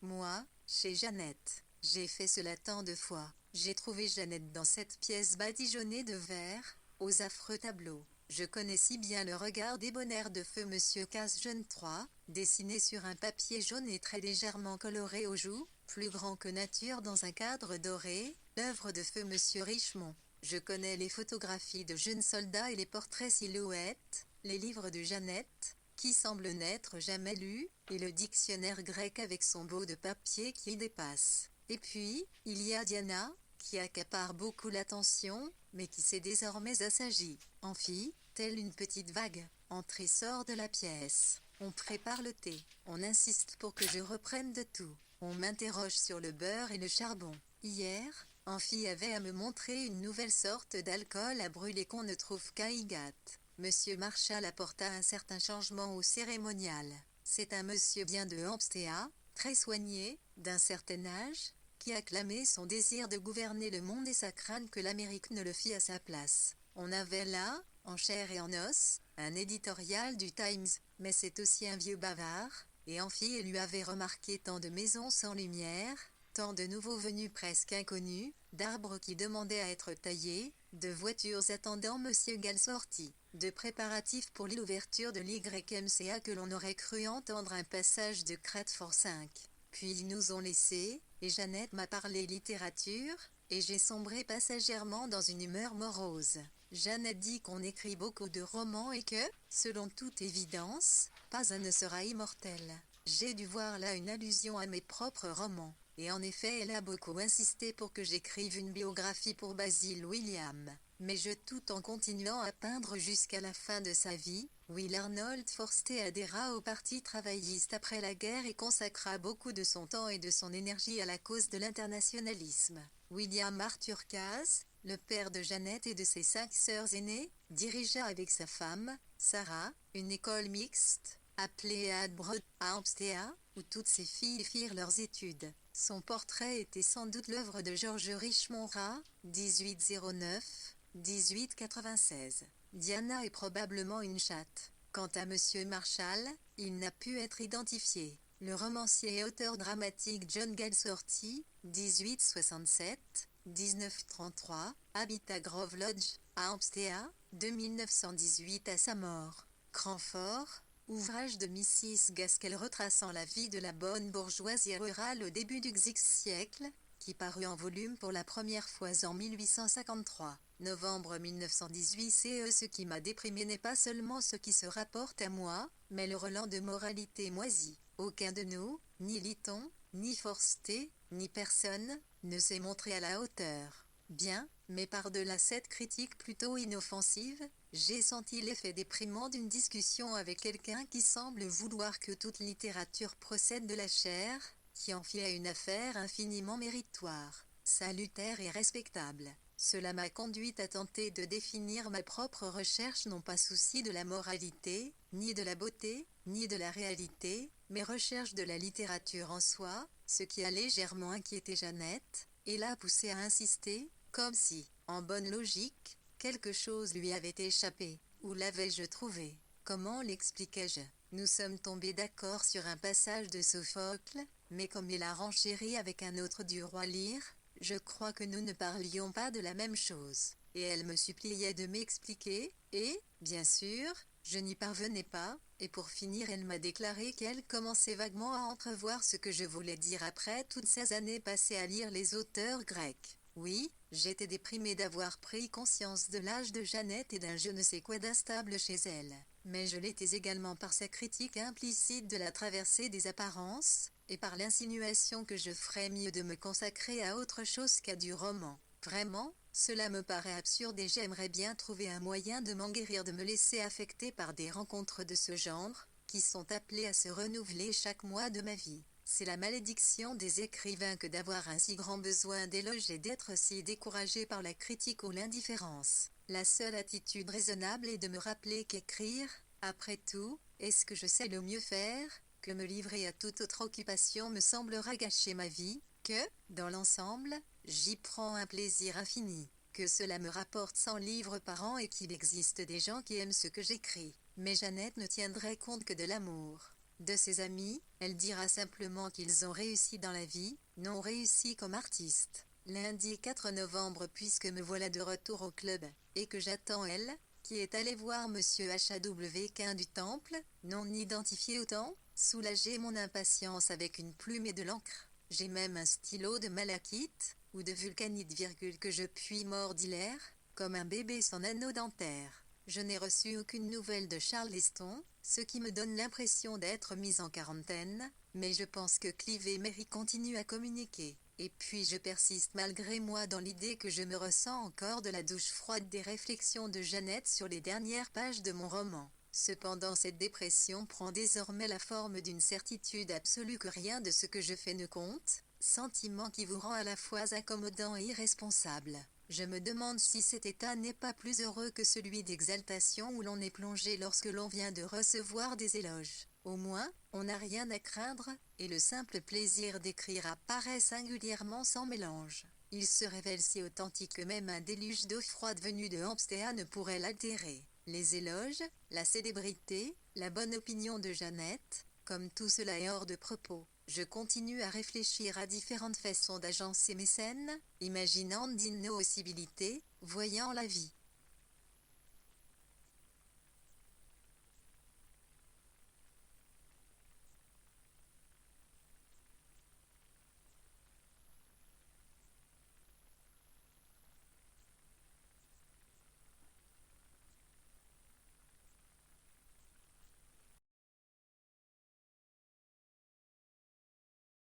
Speaker 1: moi, chez Jeannette. J'ai fait cela tant de fois. J'ai trouvé Jeannette dans cette pièce badigeonnée de verre, aux affreux tableaux. Je connais si bien le regard débonnaire de feu Monsieur Casse jeune 3, dessiné sur un papier jaune et très légèrement coloré aux joues, plus grand que nature dans un cadre doré, l'œuvre de feu Monsieur Richemont. Je connais les photographies de jeunes soldats et les portraits silhouettes, les livres de Jeannette, qui semblent n'être jamais lus, et le dictionnaire grec avec son beau de papier qui y dépasse. Et puis, il y a Diana, qui accapare beaucoup l'attention, mais qui s'est désormais assagie. Amphi, telle une petite vague, entre et sort de la pièce. On prépare le thé. On insiste pour que je reprenne de tout. On m'interroge sur le beurre et le charbon. Hier, Amphi avait à me montrer une nouvelle sorte d'alcool à brûler qu'on ne trouve qu'à Highgate. Monsieur Marshall apporta un certain changement au cérémonial. C'est un monsieur bien de Hampstead, très soigné, d'un certain âge, qui acclamait son désir de gouverner le monde et sa crainte que l'Amérique ne le fît à sa place. On avait là, en chair et en os, un éditorial du Times, mais c'est aussi un vieux bavard, et Amphi lui avait remarqué tant de maisons sans lumière, tant de nouveaux venus presque inconnus, d'arbres qui demandaient à être taillés, de voitures attendant Monsieur Galsorti, de préparatifs pour l'ouverture de l'YMCA que l'on aurait cru entendre un passage de Cratford 5. Puis ils nous ont laissés, et Jeannette m'a parlé littérature, et j'ai sombré passagèrement dans une humeur morose. Jeannette dit qu'on écrit beaucoup de romans et que, selon toute évidence, pas un ne sera immortel. J'ai dû voir là une allusion à mes propres romans. Et en effet, elle a beaucoup insisté pour que j'écrive une biographie pour Basil William. Mais tout en continuant à peindre jusqu'à la fin de sa vie, Will Arnold Forster adhéra au parti travailliste après la guerre et consacra beaucoup de son temps et de son énergie à la cause de l'internationalisme. William Arthur Case, le père de Jeannette et de ses 5 sœurs aînées, dirigea avec sa femme, Sarah, une école mixte, appelée Adbrod, à Hampstead, où toutes ses filles firent leurs études. Son portrait était sans doute l'œuvre de Georges Richemont Rat, 1809-1896. Diana est probablement une chatte. Quant à Monsieur Marshall, il n'a pu être identifié. Le romancier et auteur dramatique John Galsorti, 1867-1933, habite à Grove Lodge, à Hampstead, de 1918 à sa mort. Cranford, ouvrage de Mrs. Gaskell retraçant la vie de la bonne bourgeoisie rurale au début du XX siècle, qui parut en volume pour la première fois en 1853. Novembre 1918. Ce qui m'a déprimé n'est pas seulement ce qui se rapporte à moi, mais le relent de moralité moisie. Aucun de nous, ni Lytton, ni Forster, ni personne, ne s'est montré à la hauteur. Bien, mais par-delà cette critique plutôt inoffensive, j'ai senti l'effet déprimant d'une discussion avec quelqu'un qui semble vouloir que toute littérature procède de la chair, qui en fait une affaire infiniment méritoire, salutaire et respectable. Cela m'a conduite à tenter de définir ma propre recherche non pas souci de la moralité, ni de la beauté, ni de la réalité, mais recherche de la littérature en soi, ce qui a légèrement inquiété Jeannette, et l'a poussée à insister, comme si, en bonne logique, quelque chose lui avait échappé. Où l'avais-je trouvé? Comment l'expliquais-je? Nous sommes tombés d'accord sur un passage de Sophocle, mais comme il a renchéri avec un autre du roi Lear, je crois que nous ne parlions pas de la même chose. Et elle me suppliait de m'expliquer, et, bien sûr, je n'y parvenais pas, et pour finir elle m'a déclaré qu'elle commençait vaguement à entrevoir ce que je voulais dire après toutes ces années passées à lire les auteurs grecs. Oui, j'étais déprimée d'avoir pris conscience de l'âge de Jeannette et d'un je ne sais quoi d'instable chez elle. Mais je l'étais également par sa critique implicite de la traversée des apparences, et par l'insinuation que je ferais mieux de me consacrer à autre chose qu'à du roman. Vraiment, cela me paraît absurde et j'aimerais bien trouver un moyen de m'en guérir de me laisser affecter par des rencontres de ce genre, qui sont appelées à se renouveler chaque mois de ma vie. C'est la malédiction des écrivains que d'avoir un si grand besoin d'éloge et d'être si découragé par la critique ou l'indifférence. La seule attitude raisonnable est de me rappeler qu'écrire, après tout, est ce que je sais le mieux faire, que me livrer à toute autre occupation me semblera gâcher ma vie, que, dans l'ensemble, j'y prends un plaisir infini, que cela me rapporte 100 livres par an et qu'il existe des gens qui aiment ce que j'écris. Mais Jeannette ne tiendrait compte que de l'amour. De ses amis, elle dira simplement qu'ils ont réussi dans la vie, non réussi comme artistes. Lundi 4 novembre puisque me voilà de retour au club, et que j'attends elle, qui est allée voir Monsieur H.A.W. Quin du Temple, non identifié autant, soulager mon impatience avec une plume et de l'encre. J'ai même un stylo de malachite, ou de vulcanite que je puis mordilaire, comme un bébé sans anneau dentaire. Je n'ai reçu aucune nouvelle de Charles Leston, ce qui me donne l'impression d'être mise en quarantaine, mais je pense que Clive et Mary continuent à communiquer. Et puis je persiste malgré moi dans l'idée que je me ressens encore de la douche froide des réflexions de Jeannette sur les dernières pages de mon roman. Cependant cette dépression prend désormais la forme d'une certitude absolue que rien de ce que je fais ne compte, sentiment qui vous rend à la fois accommodant et irresponsable. Je me demande si cet état n'est pas plus heureux que celui d'exaltation où l'on est plongé lorsque l'on vient de recevoir des éloges. Au moins, on n'a rien à craindre, et le simple plaisir d'écrire apparaît singulièrement sans mélange. Il se révèle si authentique que même un déluge d'eau froide venue de Hampstead ne pourrait l'altérer. Les éloges, la célébrité, la bonne opinion de Jeannette, comme tout cela est hors de propos. Je continue à réfléchir à différentes façons d'agencer mes scènes, imaginant d'innocabilité, voyant la vie.